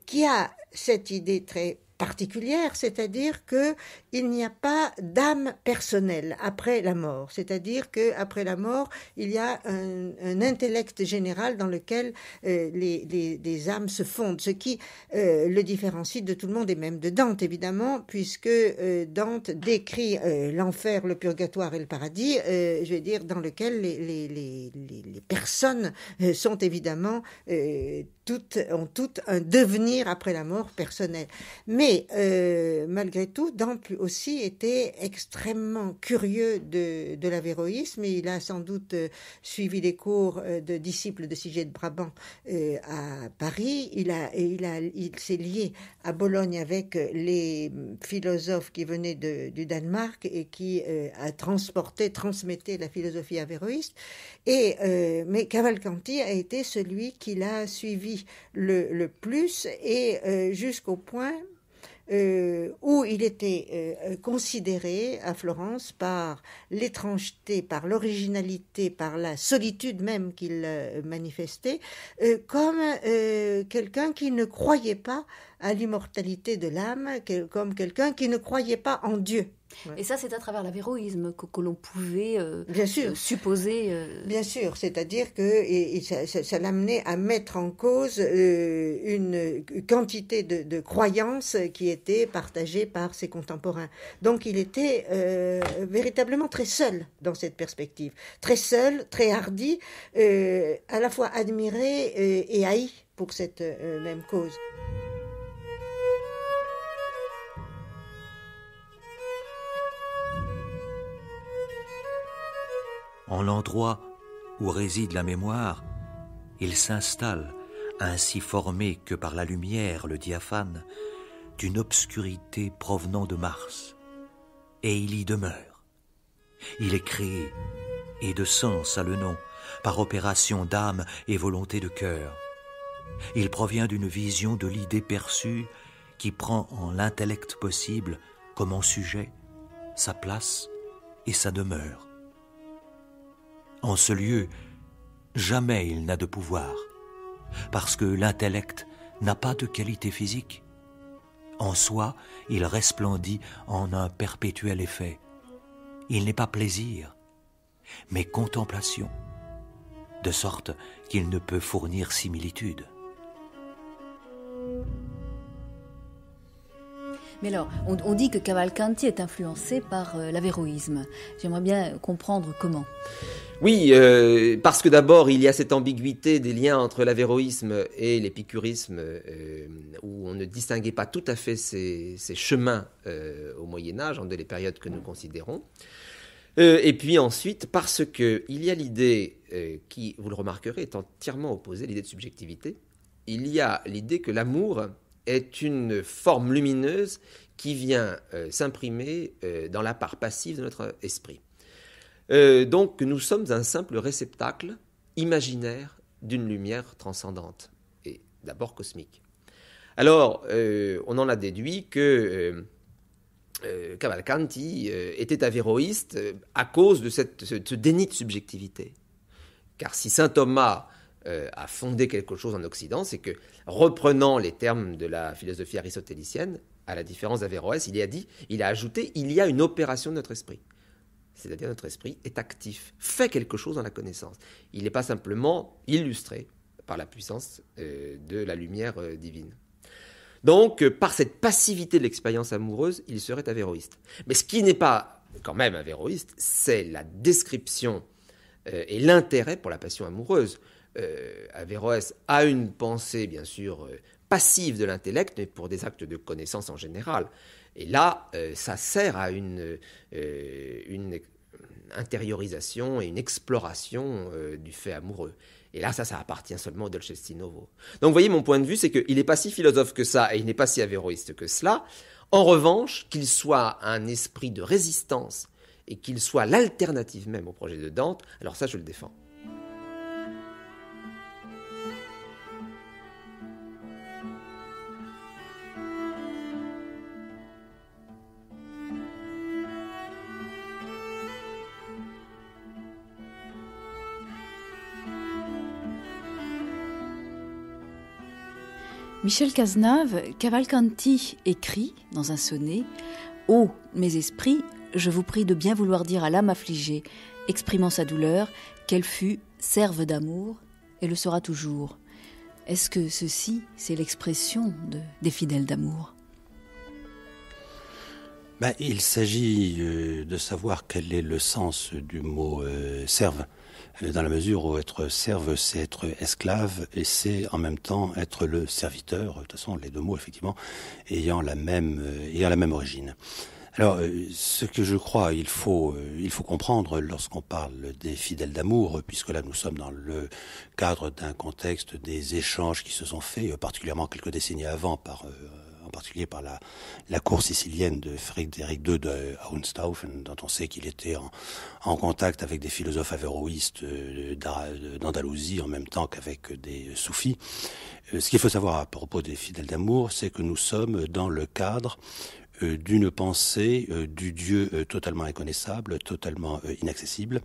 qui a cette idée très particulière, c'est-à-dire qu'il n'y a pas d'âme personnelle après la mort, c'est-à-dire qu'après la mort, il y a un intellect général dans lequel les âmes se fondent, ce qui le différencie de tout le monde et même de Dante, évidemment, puisque Dante décrit l'enfer, le purgatoire et le paradis, je vais dire, dans lequel les personnes sont évidemment ont toutes un devenir après la mort personnel. Mais malgré tout, Dante aussi était extrêmement curieux de l'avéroïsme et il a sans doute suivi les cours de disciples de Siget de Brabant à Paris. Il s'est lié à Bologne avec les philosophes qui venaient du Danemark et qui transmettaient la philosophie avéroïste. Mais Cavalcanti a été celui qui l'a suivi le plus et jusqu'au point où il était considéré à Florence par l'étrangeté, par l'originalité, par la solitude même qu'il manifestait, comme quelqu'un qui ne croyait pas à l'immortalité de l'âme, comme quelqu'un qui ne croyait pas en Dieu. Ouais. Et ça, c'est à travers l'avéroïsme que l'on pouvait bien sûr. Supposer. Bien sûr, c'est-à-dire que ça l'amenait à mettre en cause une quantité de croyances qui étaient partagées par ses contemporains. Donc il était véritablement très seul dans cette perspective. Très seul, très hardi, à la fois admiré et haï pour cette même cause. En l'endroit où réside la mémoire, il s'installe ainsi formé que par la lumière, le diaphane, d'une obscurité provenant de Mars, et il y demeure. Il est créé, et de sens a le nom, par opération d'âme et volonté de cœur. Il provient d'une vision de l'idée perçue qui prend en l'intellect possible comme en sujet sa place et sa demeure. En ce lieu, jamais il n'a de pouvoir, parce que l'intellect n'a pas de qualité physique. En soi, il resplendit en un perpétuel effet. Il n'est pas plaisir, mais contemplation, de sorte qu'il ne peut fournir similitude. Mais alors, on dit que Cavalcanti est influencé par l'avéroïsme. J'aimerais bien comprendre comment. Oui, parce que d'abord, il y a cette ambiguïté des liens entre l'avéroïsme et l'épicurisme, où on ne distinguait pas tout à fait ces chemins au Moyen-Âge, en les périodes que nous considérons. Et puis ensuite, parce qu'il y a l'idée qui, vous le remarquerez, est entièrement opposée, l'idée de subjectivité. Il y a l'idée que l'amour est une forme lumineuse qui vient s'imprimer dans la part passive de notre esprit. Donc nous sommes un simple réceptacle imaginaire d'une lumière transcendante, et d'abord cosmique. Alors, on en a déduit que Cavalcanti était avéroïste à cause de ce déni de subjectivité. Car si saint Thomas a fondé quelque chose en Occident, c'est que, reprenant les termes de la philosophie aristotélicienne, à la différence d'Averroès, il a ajouté « il y a une opération de notre esprit ». C'est-à-dire notre esprit est actif, fait quelque chose dans la connaissance. Il n'est pas simplement illustré par la puissance de la lumière divine. Donc, par cette passivité de l'expérience amoureuse, il serait avéroïste. Mais ce qui n'est pas quand même avéroïste, c'est la description et l'intérêt pour la passion amoureuse. Averroès a une pensée, bien sûr, passive de l'intellect, mais pour des actes de connaissance en général. Et là, ça sert à une intériorisation et une exploration du fait amoureux. Et là, ça appartient seulement au Dolcesti Novo. Donc, vous voyez, mon point de vue, c'est qu'il n'est pas si philosophe que ça, et il n'est pas si avéroïste que cela. En revanche, qu'il soit un esprit de résistance, et qu'il soit l'alternative même au projet de Dante, alors ça, je le défends. Michel Cazenave, Cavalcanti écrit dans un sonnet « Ô mes esprits, je vous prie de bien vouloir dire à l'âme affligée, exprimant sa douleur, qu'elle fut serve d'amour et le sera toujours. » Est-ce que ceci, c'est l'expression des fidèles d'amour ? Il s'agit de savoir quel est le sens du mot « serve ». Dans la mesure où être serve, c'est être esclave, et c'est en même temps être le serviteur. De toute façon, les deux mots, effectivement, ayant la même origine. Alors, ce que je crois, il faut comprendre lorsqu'on parle des fidèles d'amour, puisque là, nous sommes dans le cadre d'un contexte des échanges qui se sont faits, particulièrement quelques décennies avant, en particulier par la cour sicilienne de Frédéric II de Hohenstaufen, dont on sait qu'il était en contact avec des philosophes avéroïstes d'Andalousie en même temps qu'avec des soufis. Ce qu'il faut savoir à propos des fidèles d'amour, c'est que nous sommes dans le cadre d'une pensée du Dieu totalement inconnaissable, totalement inaccessible,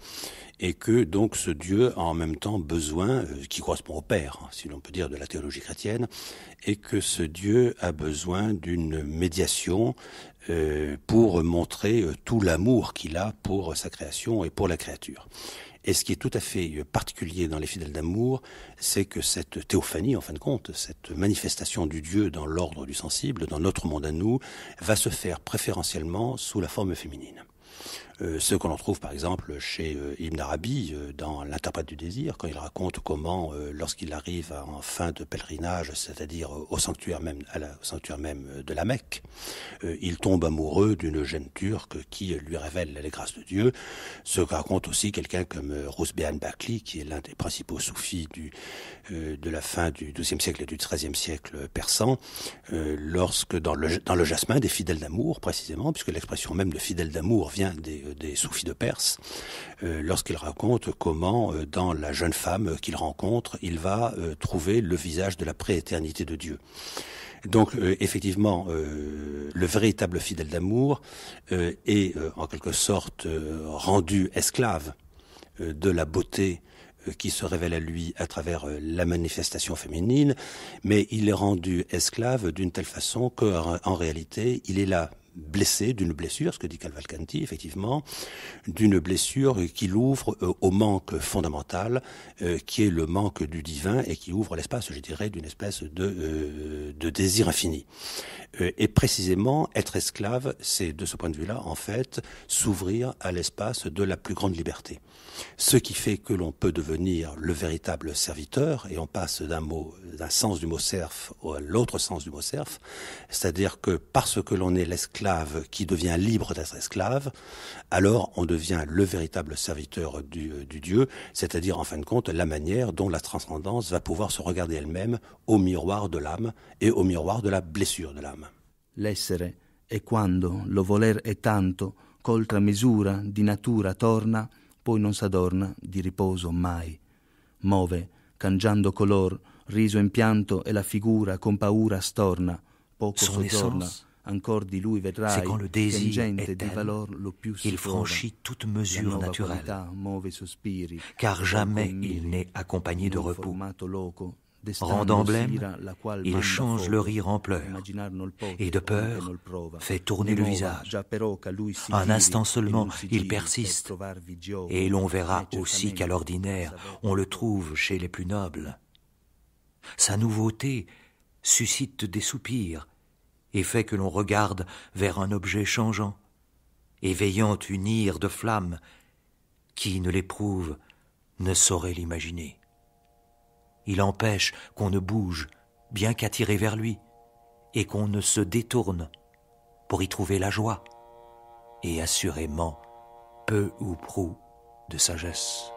et que donc ce Dieu a en même temps besoin, qui correspond au Père, si l'on peut dire, de la théologie chrétienne, et que ce Dieu a besoin d'une médiation pour montrer tout l'amour qu'il a pour sa création et pour la créature. Et ce qui est tout à fait particulier dans les fidèles d'amour, c'est que cette théophanie, en fin de compte, cette manifestation du Dieu dans l'ordre du sensible, dans notre monde à nous, va se faire préférentiellement sous la forme féminine. Ce qu'on en trouve par exemple chez Ibn Arabi dans l'Interprète du désir, quand il raconte comment, lorsqu'il arrive en fin de pèlerinage, c'est-à-dire au sanctuaire même de la Mecque, il tombe amoureux d'une jeune turque qui lui révèle les grâces de Dieu. Ce que raconte aussi quelqu'un comme Rouzbehan Bakli, qui est l'un des principaux soufis de la fin du XIIe siècle et du XIIIe siècle persan, lorsque dans le jasmin des fidèles d'amour, précisément, puisque l'expression même de fidèle d'amour vient des soufis de Perse, lorsqu'il raconte comment, dans la jeune femme qu'il rencontre, il va trouver le visage de la prééternité de Dieu. Donc, effectivement, le véritable fidèle d'amour est, en quelque sorte, rendu esclave de la beauté qui se révèle à lui à travers la manifestation féminine, mais il est rendu esclave d'une telle façon qu'en réalité, il est là blessé d'une blessure, ce que dit Cavalcanti, effectivement, d'une blessure qui l'ouvre au manque fondamental, qui est le manque du divin et qui ouvre l'espace, je dirais, d'une espèce de désir infini. Et précisément, être esclave, c'est de ce point de vue-là, en fait, s'ouvrir à l'espace de la plus grande liberté. Ce qui fait que l'on peut devenir le véritable serviteur, et on passe d'un sens du mot serf à l'autre sens du mot serf, c'est-à-dire que parce que l'on est l'esclave qui devient libre d'être esclave, alors on devient le véritable serviteur du Dieu, c'est-à-dire en fin de compte la manière dont la transcendance va pouvoir se regarder elle-même au miroir de l'âme et au miroir de la blessure de l'âme. L'essere è quando lo voler è tanto qu'oltre misura di natura torna, poi non s'adorna di riposo mai. Move, cangiando color, riso in pianto e la figura con paura storna, poco soggiorna. C'est quand le désir est tel qu'il franchit toute mesure naturelle, car jamais il n'est accompagné de repos. Rendant blême, il change le rire en pleurs, et de peur fait tourner le visage. Un instant seulement, il persiste, et l'on verra aussi qu'à l'ordinaire, on le trouve chez les plus nobles. Sa nouveauté suscite des soupirs, et fait que l'on regarde vers un objet changeant, éveillant une ire de flamme, qui ne l'éprouve ne saurait l'imaginer. Il empêche qu'on ne bouge, bien qu'attiré vers lui, et qu'on ne se détourne pour y trouver la joie, et assurément peu ou prou de sagesse.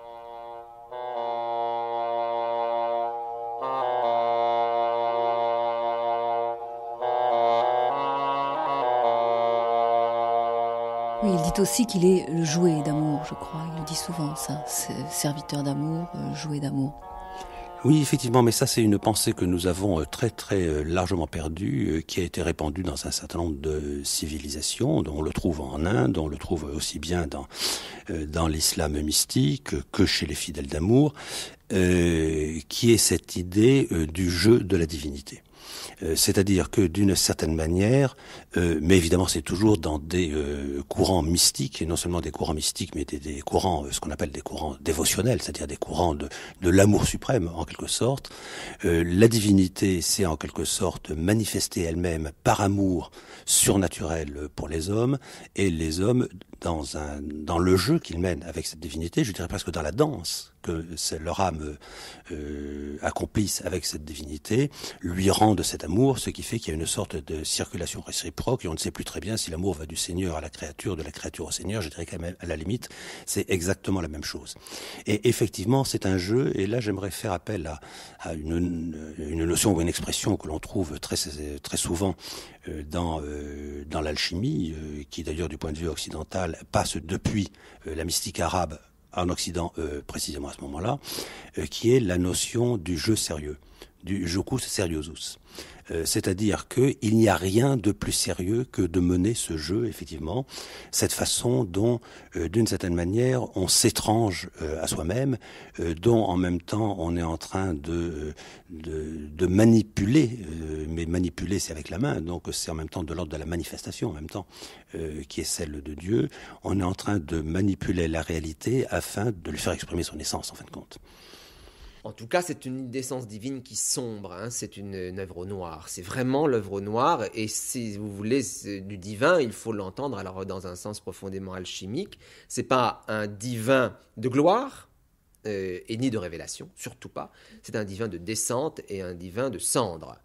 Oui, il dit aussi qu'il est le jouet d'amour, je crois. Il le dit souvent, ça. Serviteur d'amour, jouet d'amour. Oui, effectivement, mais ça c'est une pensée que nous avons très très largement perdue, qui a été répandue dans un certain nombre de civilisations, dont on le trouve en Inde, on le trouve aussi bien dans l'islam mystique que chez les fidèles d'amour, qui est cette idée du jeu de la divinité. C'est-à-dire que d'une certaine manière, mais évidemment c'est toujours dans des courants mystiques, et non seulement des courants mystiques, mais des courants, ce qu'on appelle des courants dévotionnels, c'est-à-dire des courants de l'amour suprême en quelque sorte. La divinité s'est en quelque sorte manifestée elle-même par amour surnaturel pour les hommes, et les hommes dans le jeu qu'ils mènent avec cette divinité, je dirais presque dans la danse que leur âme accomplisse avec cette divinité, lui rendent cet amour, ce qui fait qu'il y a une sorte de circulation réciproque, et on ne sait plus très bien si l'amour va du Seigneur à la créature, de la créature au Seigneur. Je dirais qu'à la limite, c'est exactement la même chose. Et effectivement, c'est un jeu, et là j'aimerais faire appel à une notion ou une expression que l'on trouve très souvent dans l'alchimie, qui d'ailleurs du point de vue occidental passe depuis la mystique arabe en Occident précisément à ce moment-là, qui est la notion du jeu sérieux, du jocus seriosus. C'est-à-dire qu'il n'y a rien de plus sérieux que de mener ce jeu, effectivement, cette façon dont, d'une certaine manière, on s'étrange à soi-même, dont en même temps on est en train de manipuler, mais manipuler c'est avec la main, donc c'est en même temps de l'ordre de la manifestation, en même temps, qui est celle de Dieu. On est en train de manipuler la réalité afin de lui faire exprimer son essence, en fin de compte. En tout cas, c'est une d'essence divine qui sombre, hein, c'est une œuvre noire. C'est vraiment l'œuvre noire, et si vous voulez du divin, il faut l'entendre alors dans un sens profondément alchimique. C'est pas un divin de gloire, et ni de révélation, surtout pas. C'est un divin de descente et un divin de cendre.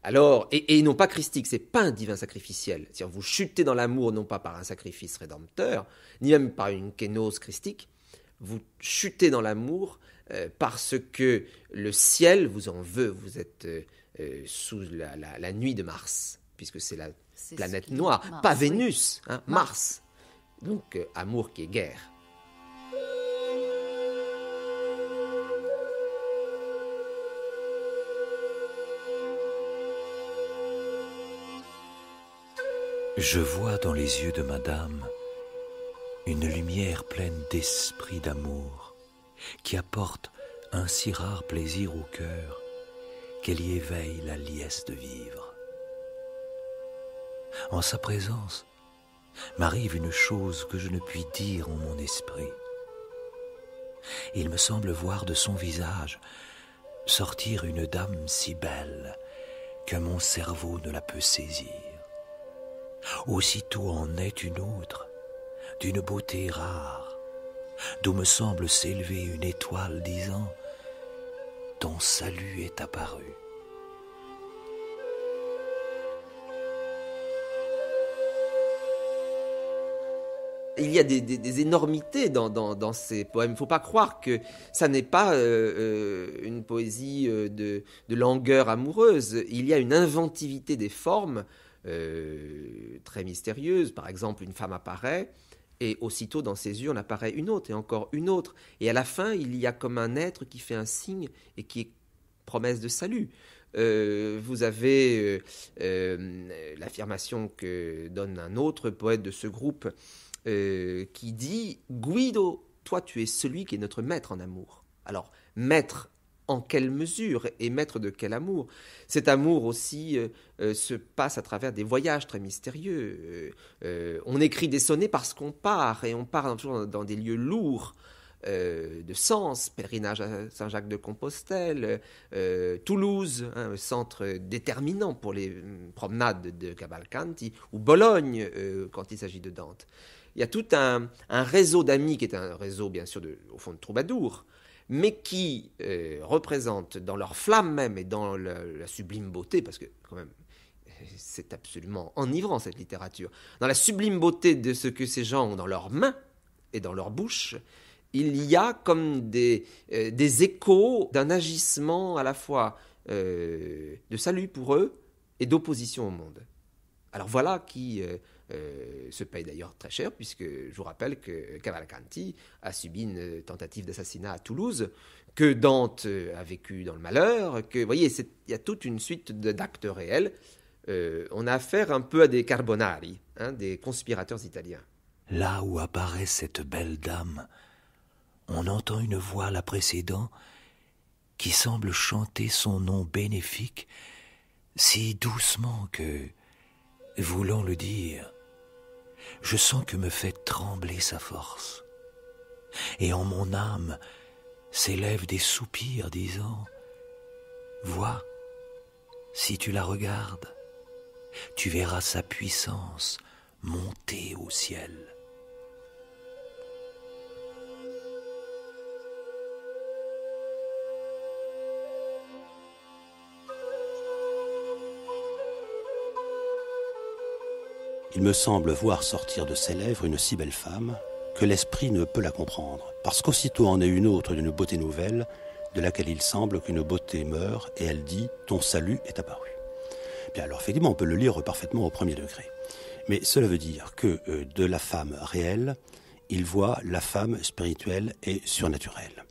Alors, et non pas christique, c'est pas un divin sacrificiel. C'est-à-dire vous chutez dans l'amour non pas par un sacrifice rédempteur, ni même par une kénose christique, vous chutez dans l'amour parce que le ciel vous en veut. Vous êtes sous la nuit de Mars, puisque c'est la planète noire, Mars, pas Vénus, hein, Mars. Donc amour qui est guerre. Je vois dans les yeux de madame une lumière pleine d'esprit d'amour qui apporte un si rare plaisir au cœur qu'elle y éveille la liesse de vivre. En sa présence m'arrive une chose que je ne puis dire en mon esprit. Il me semble voir de son visage sortir une dame si belle que mon cerveau ne la peut saisir. Aussitôt en est une autre, d'une beauté rare, d'où me semble s'élever une étoile disant « Ton salut est apparu ». Il y a des énormités dans ces poèmes. Il ne faut pas croire que ça n'est pas une poésie de langueur amoureuse. Il y a une inventivité des formes très mystérieuse. Par exemple, une femme apparaît et aussitôt dans ses yeux en apparaît une autre et encore une autre. Et à la fin, il y a comme un être qui fait un signe et qui est promesse de salut. Vous avez l'affirmation que donne un autre poète de ce groupe qui dit « Guido, toi tu es celui qui est notre maître en amour ». Alors, maître en quelle mesure et maître de quel amour? Cet amour aussi se passe à travers des voyages très mystérieux. On écrit des sonnets parce qu'on part, et on part toujours dans des lieux lourds de sens. Pèlerinage à Saint-Jacques-de-Compostelle, Toulouse, un centre déterminant pour les promenades de Cavalcanti, ou Bologne quand il s'agit de Dante. Il y a tout un réseau d'amis qui est un réseau bien sûr au fond de troubadours, mais qui représentent dans leur flamme même et dans la sublime beauté, parce que quand même c'est absolument enivrant cette littérature, dans la sublime beauté de ce que ces gens ont dans leurs mains et dans leur bouche, il y a comme des échos d'un agissement à la fois de salut pour eux et d'opposition au monde. Alors voilà qui se paye d'ailleurs très cher, puisque je vous rappelle que Cavalcanti a subi une tentative d'assassinat à Toulouse, que Dante a vécu dans le malheur, que, vous voyez, il y a toute une suite d'actes réels. On a affaire un peu à des Carbonari, des conspirateurs italiens. Là où apparaît cette belle dame, on entend une voix la précédant qui semble chanter son nom bénéfique si doucement que, voulant le dire, je sens que me fait trembler sa force. Et en mon âme s'élèvent des soupirs disant « Vois, si tu la regardes, tu verras sa puissance monter au ciel. » Il me semble voir sortir de ses lèvres une si belle femme que l'esprit ne peut la comprendre, parce qu'aussitôt en est une autre d'une beauté nouvelle, de laquelle il semble qu'une beauté meurt, et elle dit « Ton salut est apparu ». Bien alors effectivement, on peut le lire parfaitement au premier degré. Mais cela veut dire que de la femme réelle, il voit la femme spirituelle et surnaturelle.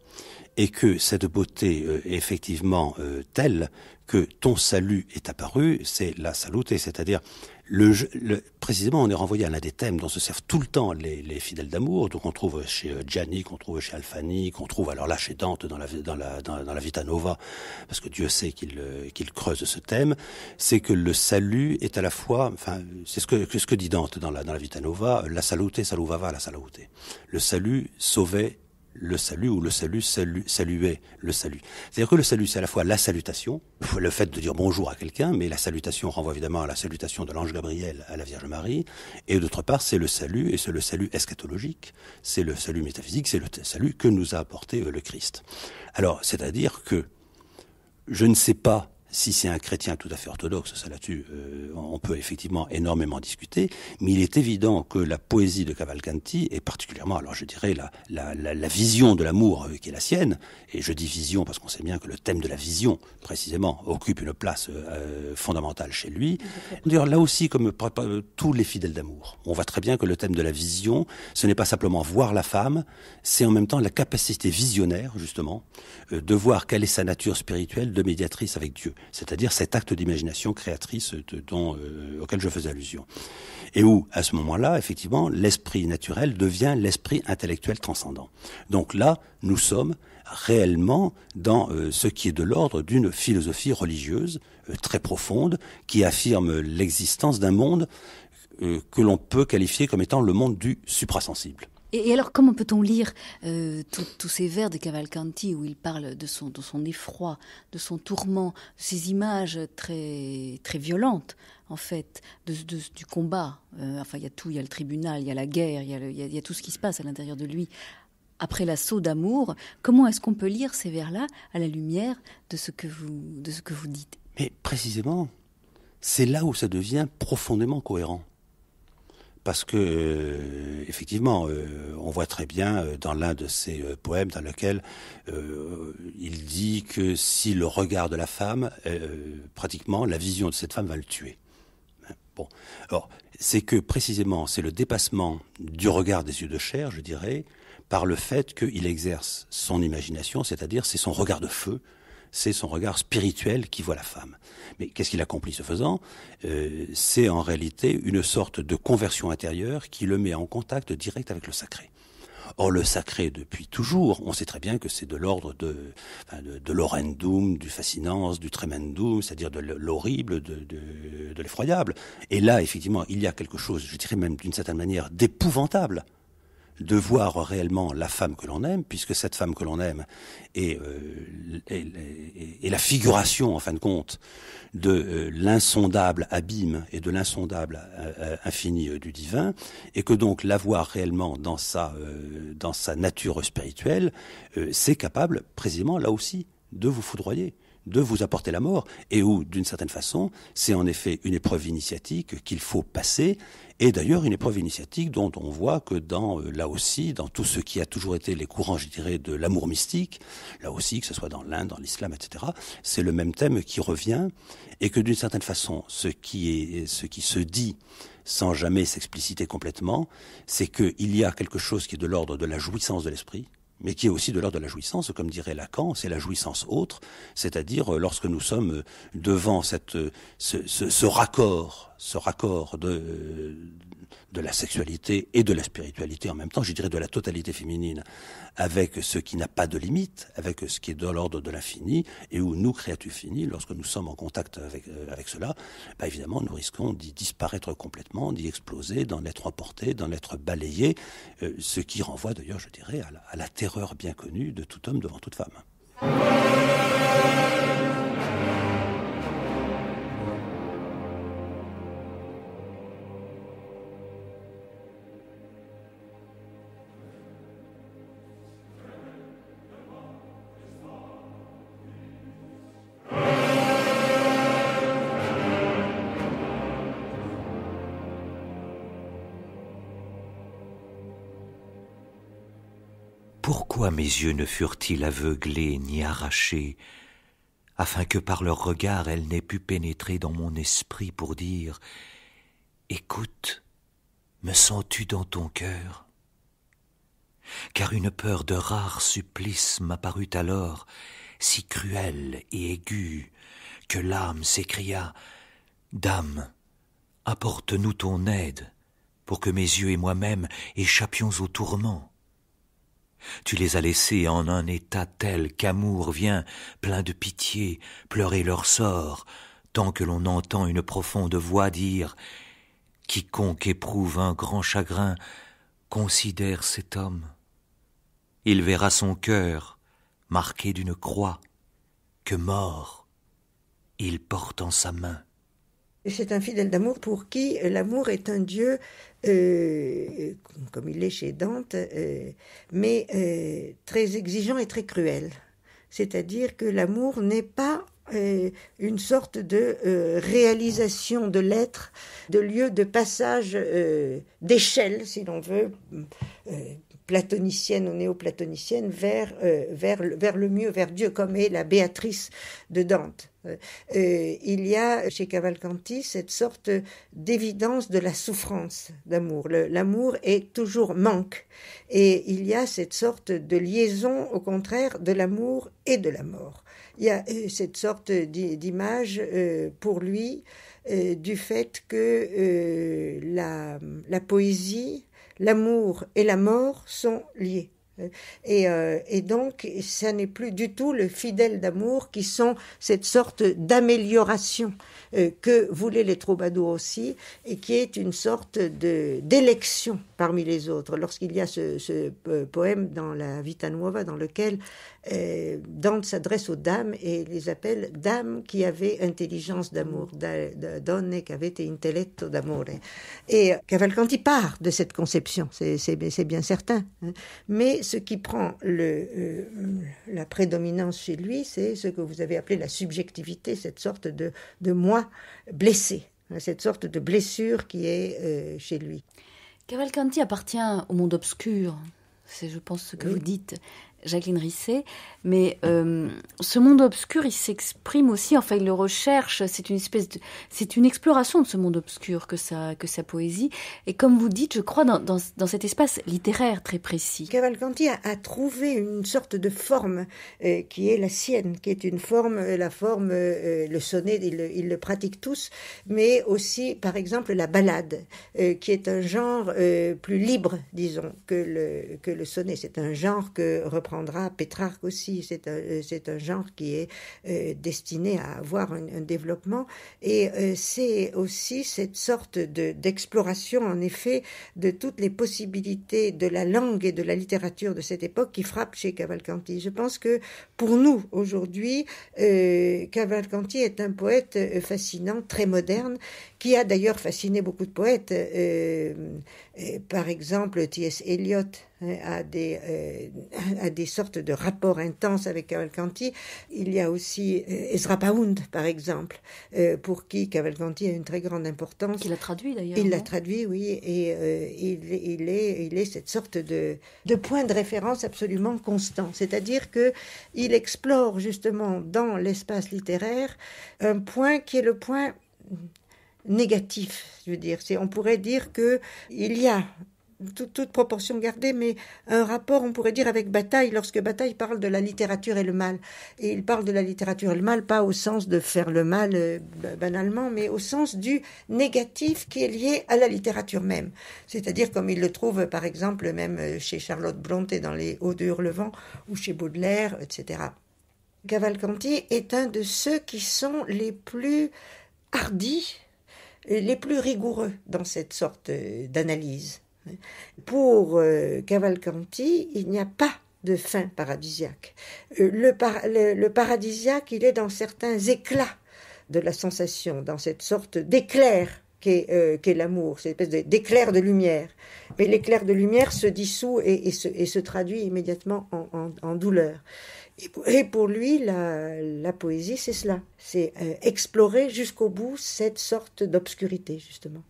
Et que cette beauté est effectivement telle que ton salut est apparu, c'est la saluté, c'est-à-dire précisément on est renvoyé à l'un des thèmes dont se servent tout le temps les fidèles d'amour, donc on trouve chez Gianni, qu'on trouve chez Alfani, qu'on trouve alors là chez Dante dans la Vita Nova, parce que Dieu sait qu'il creuse ce thème, c'est que le salut est à la fois, enfin c'est ce que dit Dante dans la Vita Nova, la salute saluvava la salute. Le salut sauvait le salut, ou le salut saluait le salut. C'est-à-dire que le salut, c'est à la fois la salutation, le fait de dire bonjour à quelqu'un, mais la salutation renvoie évidemment à la salutation de l'ange Gabriel à la Vierge Marie, et d'autre part, c'est le salut, et c'est le salut eschatologique, c'est le salut métaphysique, c'est le salut que nous a apporté le Christ. Alors, c'est-à-dire que je ne sais pas si c'est un chrétien tout à fait orthodoxe, ça là-dessus, on peut effectivement énormément discuter, mais il est évident que la poésie de Cavalcanti, et particulièrement, alors je dirais, la vision de l'amour qui est la sienne, et je dis vision parce qu'on sait bien que le thème de la vision, précisément, occupe une place fondamentale chez lui. D'ailleurs, là aussi, comme tous les fidèles d'amour, on voit très bien que le thème de la vision, ce n'est pas simplement voir la femme, c'est en même temps la capacité visionnaire, justement, de voir quelle est sa nature spirituelle de médiatrice avec Dieu. C'est-à-dire cet acte d'imagination créatrice auquel je faisais allusion. Et où, à ce moment-là, effectivement, l'esprit naturel devient l'esprit intellectuel transcendant. Donc là, nous sommes réellement dans ce qui est de l'ordre d'une philosophie religieuse très profonde, qui affirme l'existence d'un monde que l'on peut qualifier comme étant le monde du suprasensible. Et alors, comment peut-on lire tous ces vers de Cavalcanti où il parle de son effroi, de son tourment, de ces images très, très violentes, en fait, du combat. Enfin, il y a tout, il y a le tribunal, il y a la guerre, il y a tout ce qui se passe à l'intérieur de lui. Après l'assaut d'amour, comment est-ce qu'on peut lire ces vers-là à la lumière de ce que vous dites ? Mais précisément, c'est là où ça devient profondément cohérent. Parce que, effectivement, on voit très bien dans l'un de ses poèmes dans lequel il dit que si le regard de la femme, pratiquement, la vision de cette femme va le tuer. Bon, alors, c'est que précisément, c'est le dépassement du regard des yeux de chair, je dirais, par le fait qu'il exerce son imagination, c'est-à-dire c'est son regard de feu, c'est son regard spirituel qui voit la femme. Mais qu'est-ce qu'il accomplit ce faisant ? C'est en réalité une sorte de conversion intérieure qui le met en contact direct avec le sacré. Or, le sacré, depuis toujours, on sait très bien que c'est de l'ordre de l'horrendum, du fascinans, du tremendum, c'est-à-dire de l'horrible, de l'effroyable. Et là, effectivement, il y a quelque chose, je dirais même d'une certaine manière, d'épouvantable, de voir réellement la femme que l'on aime, puisque cette femme que l'on aime est la figuration, en fin de compte, de l'insondable abîme et de l'insondable infini du divin, et que donc la voir réellement dans sa nature spirituelle, c'est capable, précisément, là aussi, de vous foudroyer, de vous apporter la mort, et où, d'une certaine façon, c'est en effet une épreuve initiatique qu'il faut passer, et d'ailleurs une épreuve initiatique dont on voit que là aussi, dans tout ce qui a toujours été les courants, je dirais, de l'amour mystique, là aussi, que ce soit dans l'Inde, dans l'islam, etc., c'est le même thème qui revient, et que d'une certaine façon, ce qui se dit sans jamais s'expliciter complètement, c'est qu'il y a quelque chose qui est de l'ordre de la jouissance de l'esprit, mais qui est aussi de l'ordre de la jouissance, comme dirait Lacan, c'est la jouissance autre, c'est-à-dire lorsque nous sommes devant ce raccord de la sexualité et de la spiritualité en même temps, je dirais de la totalité féminine, avec ce qui n'a pas de limite, avec ce qui est de l'ordre de l'infini, et où nous, créatures finies, lorsque nous sommes en contact avec cela, évidemment, nous risquons d'y disparaître complètement, d'y exploser, d'en être emportés, d'en être balayés, ce qui renvoie d'ailleurs, je dirais, à la terreur bien connue de tout homme devant toute femme. Pourquoi mes yeux ne furent-ils aveuglés ni arrachés, afin que par leur regard elles n'aient pu pénétrer dans mon esprit pour dire « Écoute, me sens-tu dans ton cœur ?» Car une peur de rare supplice m'apparut alors, si cruelle et aiguë, que l'âme s'écria « Dame, apporte-nous ton aide, pour que mes yeux et moi-même échappions au tourment. » Tu les as laissés en un état tel qu'amour vient, plein de pitié, pleurer leur sort, tant que l'on entend une profonde voix dire « Quiconque éprouve un grand chagrin, considère cet homme. il verra son cœur marqué d'une croix, que mort il porte en sa main. C'est un fidèle d'amour pour qui l'amour est un dieu, comme il est chez Dante, mais très exigeant et très cruel. C'est-à-dire que l'amour n'est pas une sorte de réalisation de l'être, de lieu de passage, d'échelle, si l'on veut, platonicienne ou néo-platonicienne, vers le mieux, vers Dieu, comme est la Béatrice de Dante. Il y a chez Cavalcanti cette sorte d'évidence de la souffrance d'amour. L'amour est toujours manque, et il y a cette sorte de liaison, au contraire, de l'amour et de la mort. Il y a cette sorte d'image pour lui du fait que la poésie, l'amour et la mort sont liés. Et donc, ça n'est plus du tout le fidèle d'amour qui sont cette sorte d'amélioration que voulaient les troubadours aussi, et qui est une sorte d'élection parmi les autres. Lorsqu'il y a ce poème dans la Vita Nuova dans lequel Dante s'adresse aux dames et les appelle dames qui avaient intelligence d'amour, donne che avete intelletto d'amore. Et Cavalcanti part de cette conception, c'est bien certain, hein. Mais ce qui prend la prédominance chez lui, c'est ce que vous avez appelé la subjectivité, cette sorte de moi blessé, cette sorte de blessure qui est chez lui. Cavalcanti appartient au monde obscur, c'est je pense ce que vous dites, Jacqueline Risset, mais ce monde obscur, il s'exprime aussi, enfin il le recherche, c'est une exploration de ce monde obscur que sa poésie, et comme vous dites, je crois, dans cet espace littéraire très précis. Cavalcanti a trouvé une sorte de forme qui est la sienne, qui est une forme, le sonnet, ils le pratiquent tous, mais aussi, par exemple, la ballade, qui est un genre plus libre, disons, que le sonnet. C'est un genre que reprendra Pétrarque aussi. C'est un genre qui est destiné à avoir un développement, et c'est aussi cette sorte d'exploration, en effet, de toutes les possibilités de la langue et de la littérature de cette époque qui frappe chez Cavalcanti. Je pense que pour nous, aujourd'hui, Cavalcanti est un poète fascinant, très moderne, qui a d'ailleurs fasciné beaucoup de poètes. Par exemple, T.S. Eliot a des sortes de rapports intenses avec Cavalcanti. Il y a aussi Ezra Pound, par exemple, pour qui Cavalcanti a une très grande importance. Il l'a traduit d'ailleurs. Il l'a traduit, oui, et il est cette sorte de point de référence absolument constant. C'est-à-dire que il explore justement dans l'espace littéraire un point qui est le point négatif, je veux dire. On pourrait dire que il y a, toute proportion gardée, mais un rapport, on pourrait dire, avec Bataille, lorsque Bataille parle de la littérature et le mal. Et il parle de la littérature et le mal, pas au sens de faire le mal banalement, mais au sens du négatif qui est lié à la littérature même. C'est-à-dire comme il le trouve, par exemple, même chez Charlotte Brontë dans Les Odes de Hurlevent, ou chez Baudelaire, etc. Cavalcanti est un de ceux qui sont les plus hardis, les plus rigoureux dans cette sorte d'analyse. Pour Cavalcanti, il n'y a pas de fin paradisiaque. Le paradisiaque, il est dans certains éclats de la sensation, dans cette sorte d'éclair qu'est l'amour, cette espèce d'éclair de lumière. Mais l'éclair de lumière se dissout et se traduit immédiatement en douleur. Et pour lui, la poésie, c'est cela. C'est explorer jusqu'au bout cette sorte d'obscurité, justement.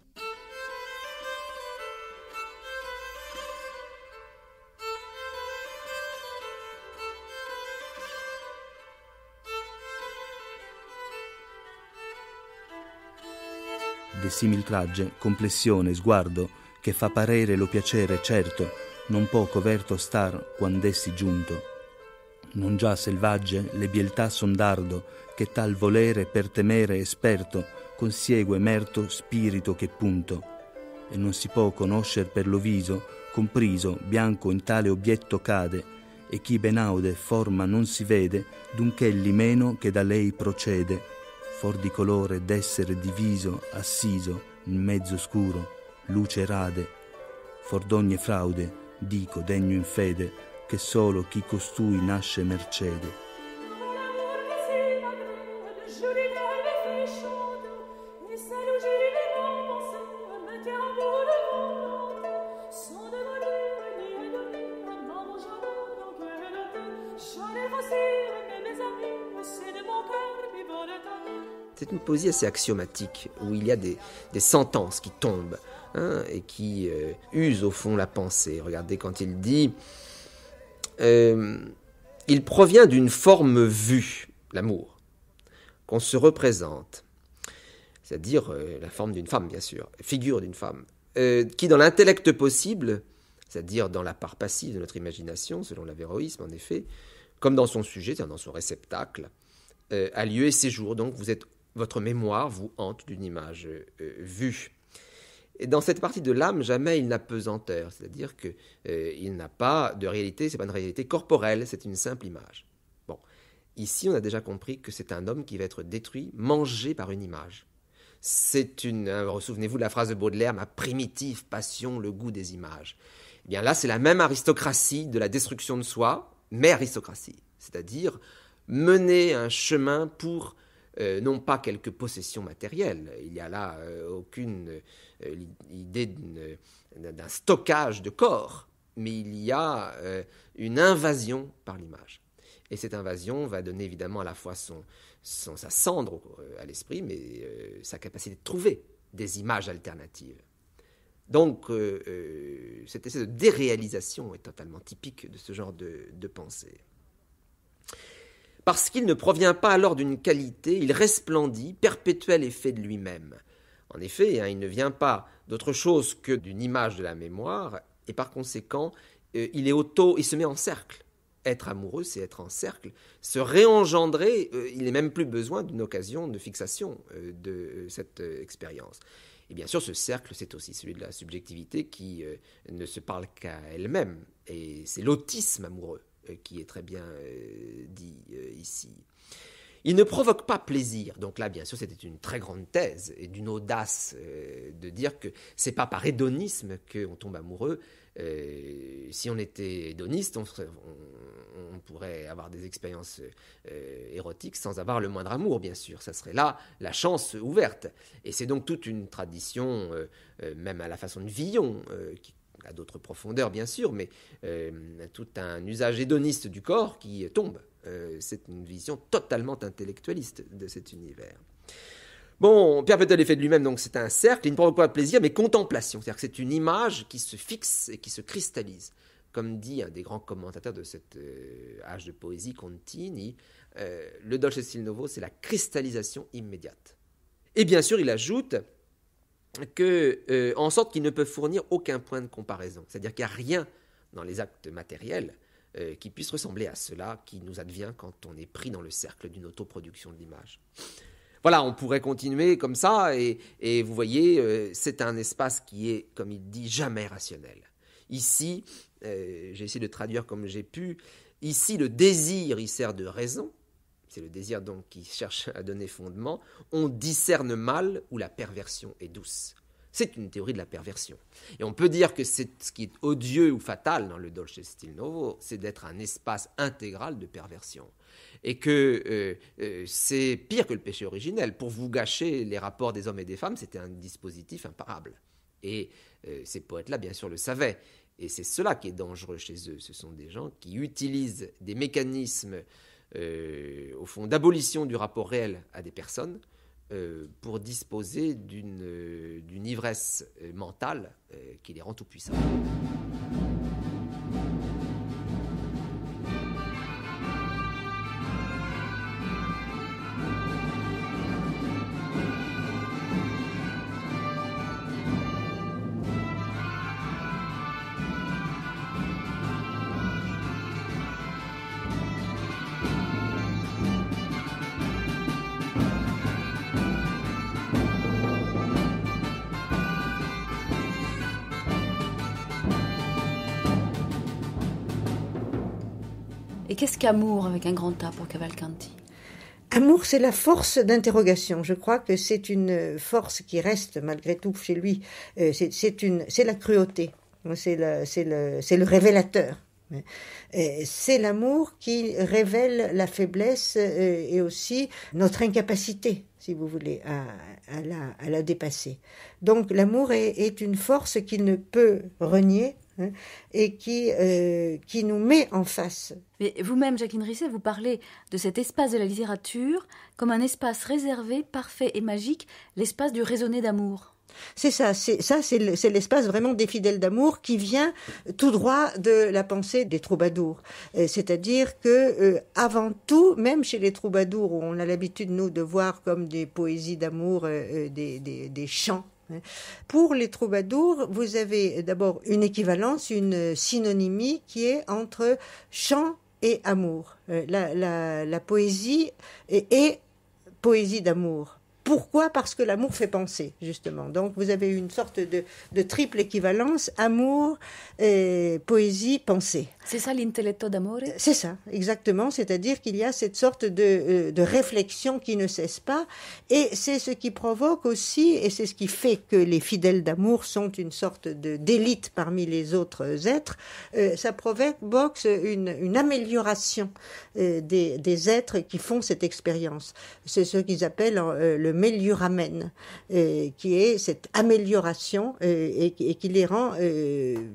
De simil tragge, complessione, sguardo, che fa parere lo piacere certo, non poco verto star quand'essi giunto. Non già selvagge le bieltà son dardo, che tal volere per temere esperto, consiegue merto spirito che punto. E non si può conoscer per lo viso, compriso, bianco in tale obietto cade, e chi ben aude forma non si vede, d'unch'egli meno che da lei procede, for di colore d'essere diviso, assiso, in mezzo scuro, luce rade, for d'ogni fraude, dico degno in fede, che solo chi costui nasce mercede. C'est une poésie assez axiomatique, où il y a des sentences qui tombent et qui usent au fond la pensée. Regardez quand il dit il provient d'une forme vue, l'amour, qu'on se représente, c'est-à-dire la forme d'une femme, bien sûr, figure d'une femme, qui dans l'intellect possible, c'est-à-dire dans la part passive de notre imagination, selon l'Averroïsme en effet, comme dans son sujet, c'est-à-dire dans son réceptacle, a lieu et séjour. Donc votre mémoire vous hante d'une image vue. Et dans cette partie de l'âme, jamais il n'a pesanteur, c'est-à-dire qu'il n'a pas de réalité, c'est pas une réalité corporelle, c'est une simple image. Bon, ici on a déjà compris que c'est un homme qui va être détruit, mangé par une image. Souvenez-vous de la phrase de Baudelaire, ma primitive passion, le goût des images. Eh bien là, c'est la même aristocratie de la destruction de soi, mais aristocratie, c'est-à-dire mener un chemin pour non pas quelques possessions matérielles, il n'y a là aucune idée d'un stockage de corps, mais il y a une invasion par l'image. Et cette invasion va donner évidemment à la fois sa cendre à l'esprit, mais sa capacité de trouver des images alternatives. Donc cette espèce de déréalisation est totalement typique de ce genre de pensée. Parce qu'il ne provient pas alors d'une qualité, il resplendit, perpétuel effet de lui-même. En effet, il ne vient pas d'autre chose que d'une image de la mémoire, et par conséquent, il se met en cercle. Être amoureux, c'est être en cercle. Se réengendrer, il n'est même plus besoin d'une occasion de fixation de cette expérience. Et bien sûr, ce cercle, c'est aussi celui de la subjectivité qui ne se parle qu'à elle-même. Et c'est l'autisme amoureux qui est très bien dit ici. Il ne provoque pas plaisir. Donc là, bien sûr, c'était une très grande thèse et d'une audace de dire que c'est pas par hédonisme qu'on tombe amoureux. Si on était hédoniste, on pourrait avoir des expériences érotiques sans avoir le moindre amour, bien sûr. Ça serait là la chance ouverte. Et c'est donc toute une tradition, même à la façon de Villon, qui a d'autres profondeurs, bien sûr, mais tout un usage hédoniste du corps qui tombe. C'est une vision totalement intellectualiste de cet univers. Bon, perpétuel effet de lui-même, donc c'est un cercle, il ne provoque pas de plaisir, mais contemplation. C'est-à-dire que c'est une image qui se fixe et qui se cristallise. Comme dit un des grands commentateurs de cet âge de poésie, Contini, le dolce stil novo, c'est la cristallisation immédiate. Et bien sûr, il ajoute en sorte qu'il ne peut fournir aucun point de comparaison. C'est-à-dire qu'il n'y a rien dans les actes matériels qui puisse ressembler à cela qui nous advient quand on est pris dans le cercle d'une autoproduction de l'image. Voilà, on pourrait continuer comme ça, et vous voyez, c'est un espace qui est, comme il dit, jamais rationnel. Ici, j'ai essayé de traduire comme j'ai pu, ici le désir, il sert de raison, c'est le désir donc qui cherche à donner fondement, on discerne mal où la perversion est douce. C'est une théorie de la perversion. Et on peut dire que c'est ce qui est odieux ou fatal dans le dolce stil novo, c'est d'être un espace intégral de perversion. Et que c'est pire que le péché originel. Pour vous gâcher les rapports des hommes et des femmes, c'était un dispositif imparable. Et ces poètes-là, bien sûr, le savaient. Et c'est cela qui est dangereux chez eux. Ce sont des gens qui utilisent des mécanismes, au fond, d'abolition du rapport réel à des personnes, pour disposer d'une ivresse mentale qui les rend tout puissants. Et qu'est-ce qu'amour avec un grand A pour Cavalcanti ? Amour, c'est la force d'interrogation. Je crois que c'est une force qui reste malgré tout chez lui. C'est la cruauté. C'est le révélateur. C'est l'amour qui révèle la faiblesse et aussi notre incapacité, si vous voulez, à la dépasser. Donc l'amour est une force qu'il ne peut renier, et qui nous met en face. Mais vous-même, Jacqueline Risset, vous parlez de cet espace de la littérature comme un espace réservé, parfait et magique, l'espace du raisonné d'amour. C'est ça, c'est l'espace vraiment des fidèles d'amour qui vient tout droit de la pensée des troubadours. C'est-à-dire que avant tout, même chez les troubadours, où on a l'habitude nous de voir comme des poésies d'amour, des chants. Pour les troubadours, vous avez d'abord une équivalence, une synonymie qui est entre chant et amour. La poésie est poésie d'amour. Pourquoi ? Parce que l'amour fait penser, justement. Donc, vous avez une sorte de triple équivalence, amour, poésie, pensée. C'est ça l'intelletto d'amore ? C'est ça, exactement. C'est-à-dire qu'il y a cette sorte de réflexion qui ne cesse pas. Et c'est ce qui provoque aussi, et c'est ce qui fait que les fidèles d'amour sont une sorte d'élite parmi les autres êtres. Ça provoque une amélioration des êtres qui font cette expérience. C'est ce qu'ils appellent le meliuramen, qui est cette amélioration et qui les rend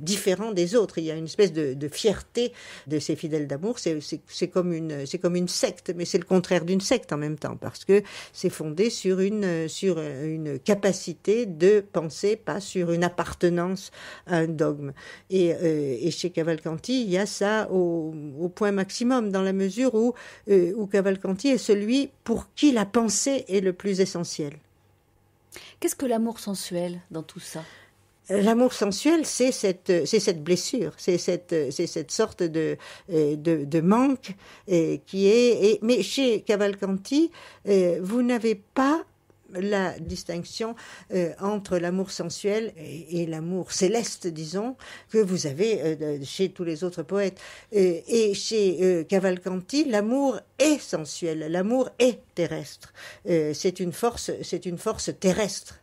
différents des autres. Il y a une espèce de fierté de ces fidèles d'amour. C'est comme une secte, mais c'est le contraire d'une secte en même temps, parce que c'est fondé sur une capacité de penser, pas sur une appartenance à un dogme. Et chez Cavalcanti, il y a ça au point maximum, dans la mesure où Cavalcanti est celui pour qui la pensée est le plus essentiel. Qu'est-ce que l'amour sensuel dans tout ça ? L'amour sensuel, c'est cette blessure, c'est cette sorte de manque qui est. Mais chez Cavalcanti, vous n'avez pas la distinction entre l'amour sensuel et l'amour céleste, disons, que vous avez chez tous les autres poètes. Et chez Cavalcanti, l'amour est sensuel, l'amour est terrestre. C'est une force terrestre.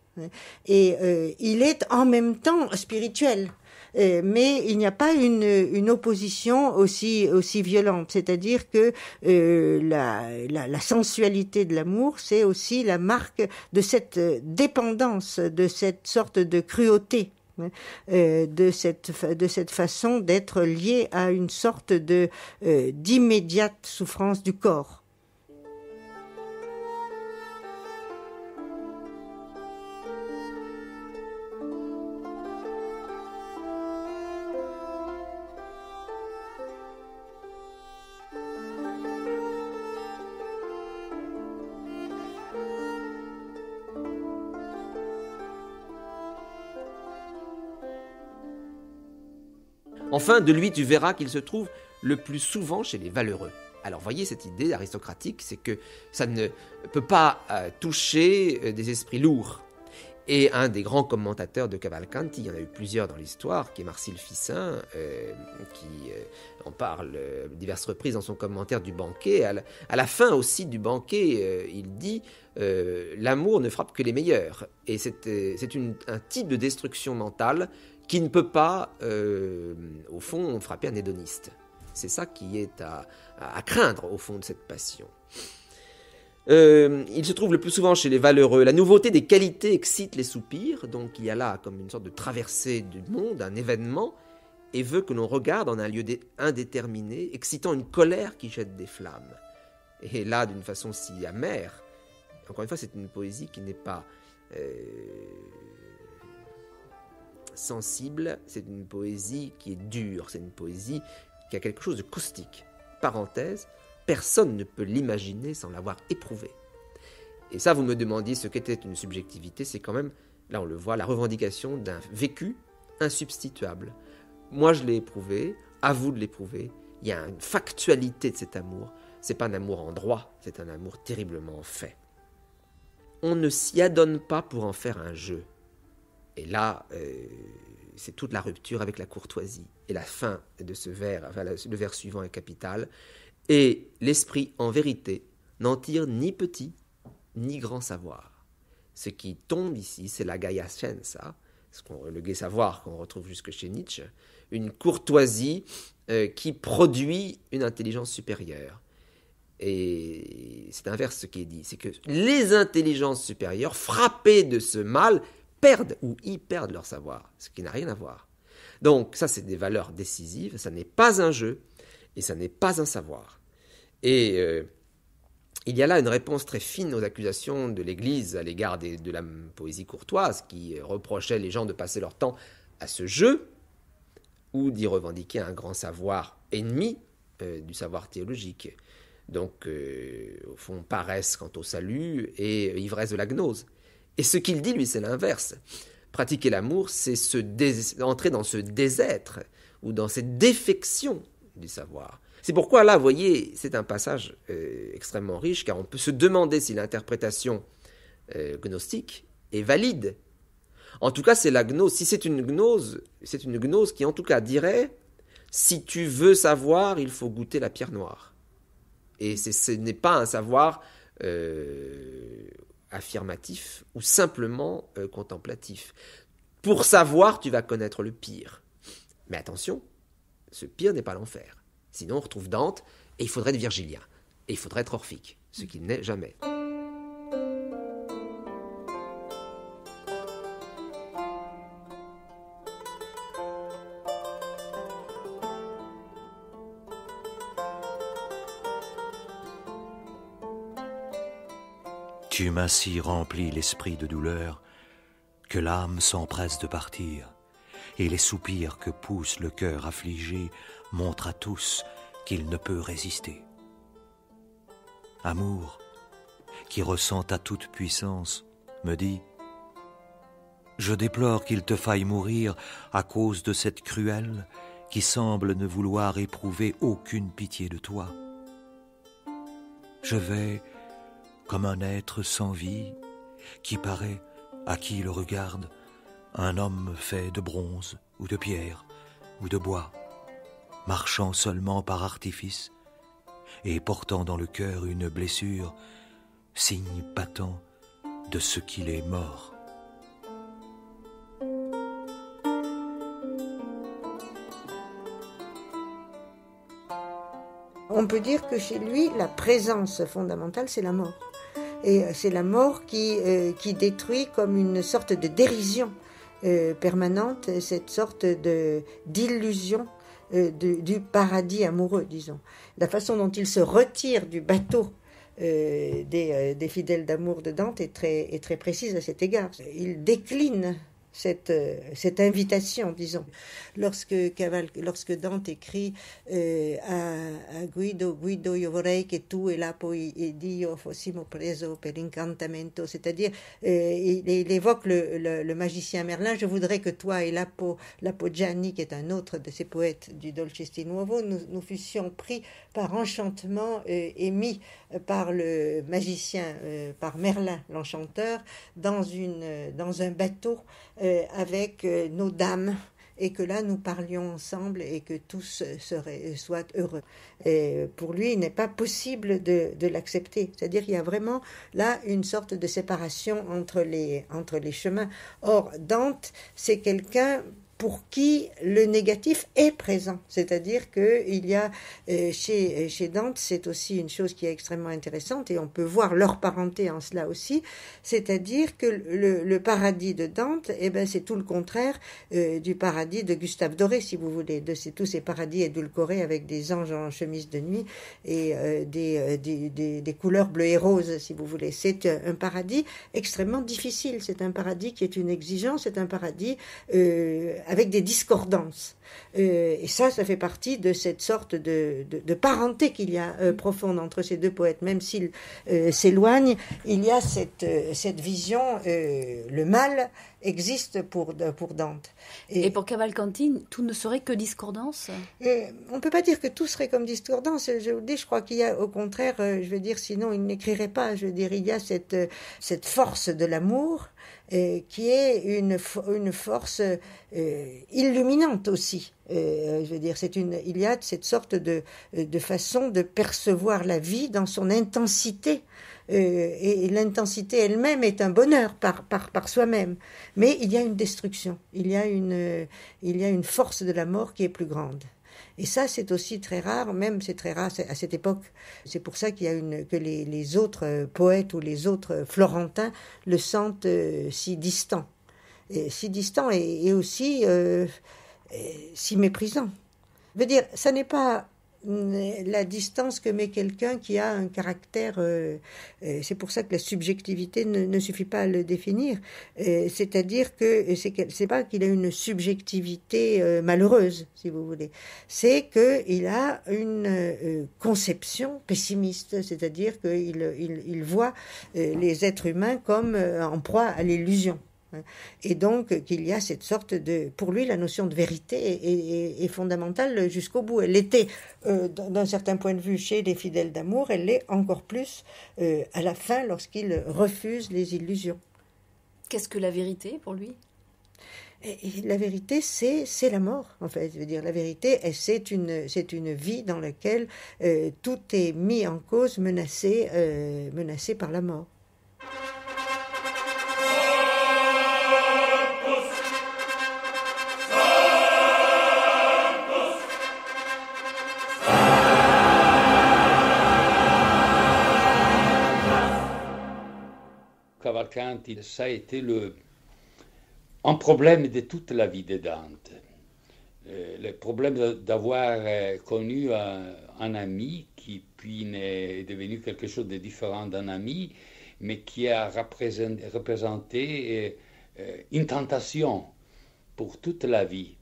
Et il est en même temps spirituel. Mais il n'y a pas une opposition aussi violente. C'est-à-dire que la sensualité de l'amour, c'est aussi la marque de cette dépendance, de cette sorte de cruauté, de cette façon d'être lié à une sorte d'immédiate souffrance du corps. Enfin, de lui, tu verras qu'il se trouve le plus souvent chez les valeureux. Alors, voyez, cette idée aristocratique, c'est que ça ne peut pas toucher des esprits lourds. Et un des grands commentateurs de Cavalcanti, il y en a eu plusieurs dans l'histoire, qui est Marcille Ficin, qui en parle diverses reprises dans son commentaire du banquet. À la fin aussi du banquet, il dit « L'amour ne frappe que les meilleurs ». Et c'est un type de destruction mentale qui ne peut pas, au fond, frapper un hédoniste. C'est ça qui est à craindre, au fond, de cette passion. Il se trouve le plus souvent chez les valeureux. La nouveauté des qualités excite les soupirs, donc il y a là comme une sorte de traversée du monde, un événement, et veut que l'on regarde en un lieu indéterminé, excitant une colère qui jette des flammes. Et là, d'une façon si amère, encore une fois, c'est une poésie qui n'est pas sensible, c'est une poésie qui est dure, c'est une poésie qui a quelque chose de caustique. Parenthèse, personne ne peut l'imaginer sans l'avoir éprouvé. Et ça, vous me demandiez ce qu'était une subjectivité, c'est quand même, là on le voit, la revendication d'un vécu insubstituable. Moi je l'ai éprouvé, à vous de l'éprouver, il y a une factualité de cet amour, c'est pas un amour en droit, c'est un amour terriblement fait. On ne s'y adonne pas pour en faire un jeu. Et là, c'est toute la rupture avec la courtoisie. Et la fin de ce vers, enfin, le vers suivant est capital. Et l'esprit, en vérité, n'en tire ni petit, ni grand savoir. Ce qui tombe ici, c'est la Gaia Scienza, le gai savoir qu'on retrouve jusque chez Nietzsche, une courtoisie qui produit une intelligence supérieure. Et c'est inverse ce qui est dit, c'est que les intelligences supérieures, frappées de ce mal, perdent ou y perdent leur savoir, ce qui n'a rien à voir. Donc ça, c'est des valeurs décisives, ça n'est pas un jeu et ça n'est pas un savoir. Et il y a là une réponse très fine aux accusations de l'Église à l'égard de la poésie courtoise qui reprochait les gens de passer leur temps à ce jeu ou d'y revendiquer un grand savoir ennemi du savoir théologique. Donc, au fond, paresse quant au salut et ivresse de la gnose. Et ce qu'il dit, lui, c'est l'inverse. Pratiquer l'amour, c'est entrer dans ce désêtre ou dans cette défection du savoir. C'est pourquoi là, vous voyez, c'est un passage extrêmement riche, car on peut se demander si l'interprétation gnostique est valide. En tout cas, c'est la gnose. Si c'est une gnose qui, en tout cas, dirait « si tu veux savoir, il faut goûter la pierre noire ». Et ce n'est pas un savoir affirmatif ou simplement contemplatif. Pour savoir, tu vas connaître le pire. Mais attention, ce pire n'est pas l'enfer. Sinon, on retrouve Dante, et il faudrait être virgilien. Et il faudrait être orphique, ce qu'il n'est jamais. Tu m'as si rempli l'esprit de douleur que l'âme s'empresse de partir, et les soupirs que pousse le cœur affligé montrent à tous qu'il ne peut résister. Amour, qui ressent ta toute puissance, me dit « Je déplore qu'il te faille mourir à cause de cette cruelle qui semble ne vouloir éprouver aucune pitié de toi. Je vais comme un être sans vie, qui paraît, à qui le regarde, un homme fait de bronze ou de pierre ou de bois, marchant seulement par artifice et portant dans le cœur une blessure, signe patent de ce qu'il est mort. » On peut dire que chez lui, la présence fondamentale, c'est la mort. Et c'est la mort qui détruit comme une sorte de dérision permanente, cette sorte d'illusion du paradis amoureux, disons. La façon dont il se retire du bateau des fidèles d'amour de Dante est très précise à cet égard. Il décline cette invitation, disons. Lorsque Dante écrit à Guido, io vorrei che tu e Lapo e Dio fossimo preso per incantamento, c'est-à-dire il évoque le magicien Merlin. Je voudrais que toi et Lapo Gianni, qui est un autre de ces poètes du Dolcesti Nuovo, nous fussions pris par enchantement et mis par le magicien, par Merlin l'enchanteur, dans un bateau avec nos dames, et que là nous parlions ensemble et que tous soient heureux. Et pour lui, il n'est pas possible de l'accepter. C'est-à-dire qu'il y a vraiment là une sorte de séparation entre les chemins. Or, Dante, c'est quelqu'un pour qui le négatif est présent. C'est-à-dire qu'il y a chez Dante, c'est aussi une chose qui est extrêmement intéressante, et on peut voir leur parenté en cela aussi, c'est-à-dire que le paradis de Dante, c'est tout le contraire du paradis de Gustave Doré, si vous voulez, tous ces paradis édulcorés avec des anges en chemise de nuit et des couleurs bleues et roses, si vous voulez. C'est un paradis extrêmement difficile, c'est un paradis qui est une exigence, c'est un paradis avec des discordances. Et ça fait partie de cette sorte de parenté qu'il y a profonde entre ces deux poètes. Même s'ils s'éloignent, il y a cette vision, le mal existe pour Dante. Et pour Cavalcanti, tout ne serait que discordance ? On ne peut pas dire que tout serait comme discordance. Je vous dis, je crois qu'il y a au contraire, je veux dire, sinon il n'écrirait pas. Je veux dire, il y a cette force de l'amour qui est une force illuminante aussi. Je veux dire, il y a cette sorte de façon de percevoir la vie dans son intensité et l'intensité elle-même est un bonheur par soi-même. Mais il y a une destruction, il y a une force de la mort qui est plus grande. Et ça, c'est aussi très rare, même c'est très rare à cette époque. C'est pour ça qu'il y a que les autres poètes ou les autres Florentins le sentent si distant. Si distant et aussi si méprisant. Je veux dire, ça n'est pas la distance que met quelqu'un qui a un caractère... c'est pour ça que la subjectivité ne suffit pas à le définir. C'est-à-dire que c'est pas qu'il a une subjectivité malheureuse, si vous voulez. C'est qu'il a une conception pessimiste, c'est-à-dire qu'il voit les êtres humains comme en proie à l'illusion. Et donc qu'il y a cette sorte de... Pour lui, la notion de vérité est fondamentale jusqu'au bout. Elle l'était d'un certain point de vue chez les fidèles d'amour, elle l'est encore plus à la fin lorsqu'il refuse les illusions. Qu'est-ce que la vérité pour lui ? Et la vérité, c'est la mort, en fait. Je veux dire, la vérité, c'est une vie dans laquelle tout est mis en cause, menacé par la mort. Cavalcanti, ça a été un problème de toute la vie de Dante. Le problème d'avoir connu un ami qui puis est devenu quelque chose de différent d'un ami, mais qui a représenté une tentation pour toute la vie.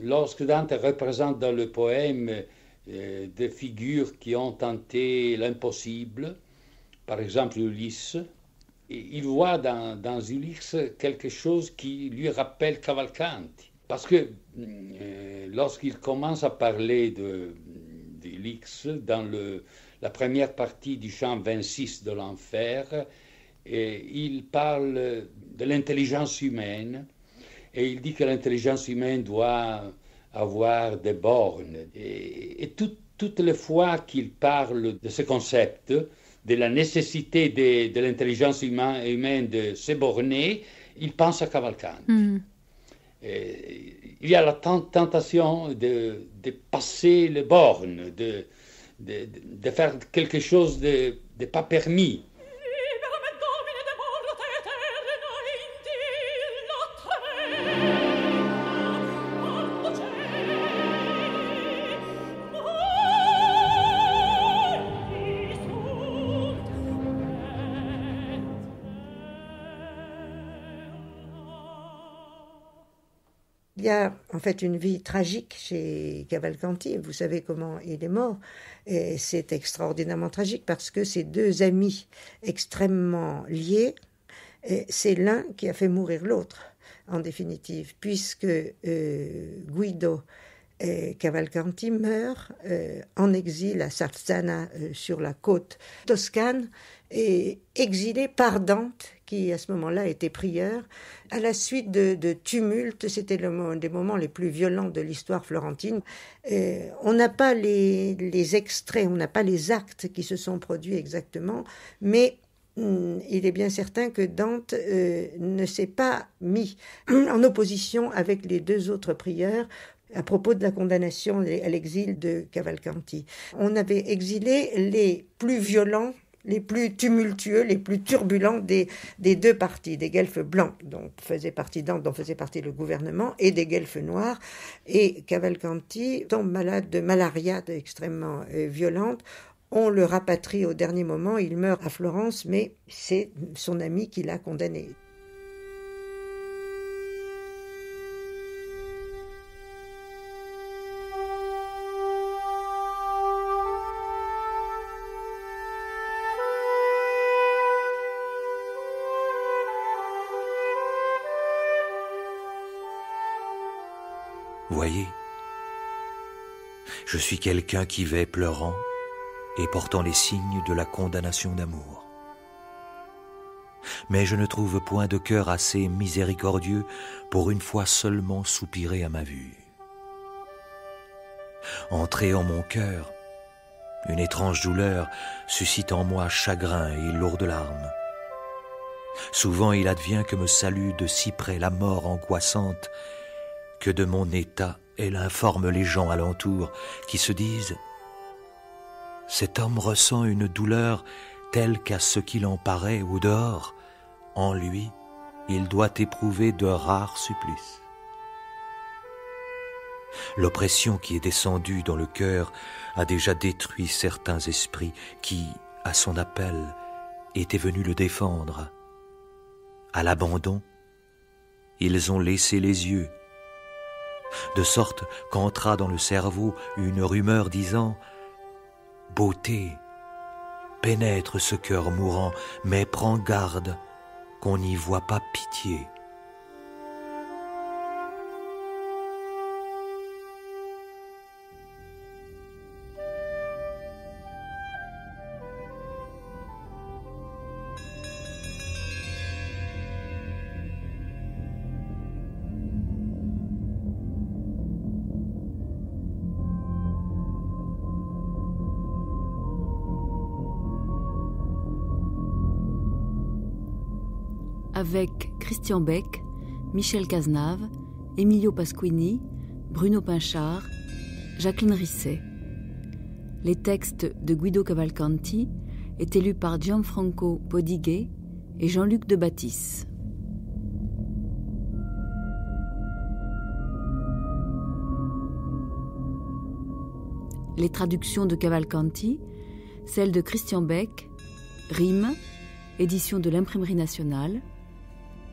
Lorsque Dante représente dans le poème des figures qui ont tenté l'impossible, par exemple Ulysse, il voit dans Ulysse quelque chose qui lui rappelle Cavalcanti. Parce que lorsqu'il commence à parler d'Ulysse dans la première partie du chant 26 de l'Enfer, il parle de l'intelligence humaine et il dit que l'intelligence humaine doit avoir des bornes. Et toutes les fois qu'il parle de ce concept, de la nécessité de l'intelligence humaine de se borner, il pense à Cavalcanti. Il y a la tentation de passer les bornes, de faire quelque chose de pas permis. Il y a en fait une vie tragique chez Cavalcanti. Vous savez comment il est mort. Et c'est extraordinairement tragique parce que ces deux amis extrêmement liés, c'est l'un qui a fait mourir l'autre, en définitive, puisque Guido Cavalcanti meurt en exil à Sarzana, sur la côte toscane, et exilé par Dante, qui à ce moment-là était prieur, à la suite de tumultes. C'était des moments les plus violents de l'histoire florentine. On n'a pas les extraits, on n'a pas les actes qui se sont produits exactement, mais il est bien certain que Dante ne s'est pas mis en opposition avec les deux autres prieurs à propos de la condamnation à l'exil de Cavalcanti. On avait exilé les plus violents, les plus tumultueux, les plus turbulents des deux partis, des guelfes blancs dont faisait partie le gouvernement, et des guelfes noirs. Et Cavalcanti tombe malade de malaria extrêmement violente. On le rapatrie au dernier moment, il meurt à Florence, mais c'est son ami qui l'a condamné. Voyez, je suis quelqu'un qui va pleurant et portant les signes de la condamnation d'amour. Mais je ne trouve point de cœur assez miséricordieux pour une fois seulement soupirer à ma vue. Entrez en mon cœur, Une étrange douleur suscite en moi chagrin et lourdes larmes. Souvent il advient que me salue de si près la mort angoissante que de mon état elle informe les gens alentour qui se disent « Cet homme ressent une douleur telle qu'à ce qu'il en paraît au dehors, en lui, il doit éprouver de rares supplices. » L'oppression qui est descendue dans le cœur a déjà détruit certains esprits qui, à son appel, étaient venus le défendre. À l'abandon, ils ont laissé les yeux, de sorte qu'entra dans le cerveau une rumeur disant « Beauté, pénètre ce cœur mourant, mais prends garde qu'on n'y voit pas pitié. » Avec Christian Beck, Michel Cazenave, Emilio Pasquini, Bruno Pinchard, Jacqueline Risset. Les textes de Guido Cavalcanti étaient lus par Gianfranco Podighe et Jean-Luc de Baptiste. Les traductions de Cavalcanti, celles de Christian Beck, Rime, édition de l'Imprimerie nationale,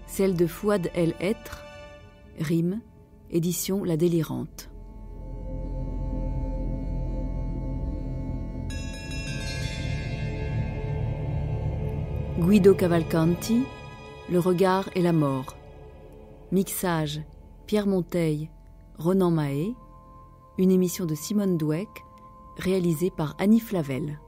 celle de Fouad El Être, Rime, édition La Délirante. Guido Cavalcanti, Le regard et la mort. Mixage, Pierre Monteil, Ronan Mahé. Une émission de Simone Douek, réalisée par Annie Flavel.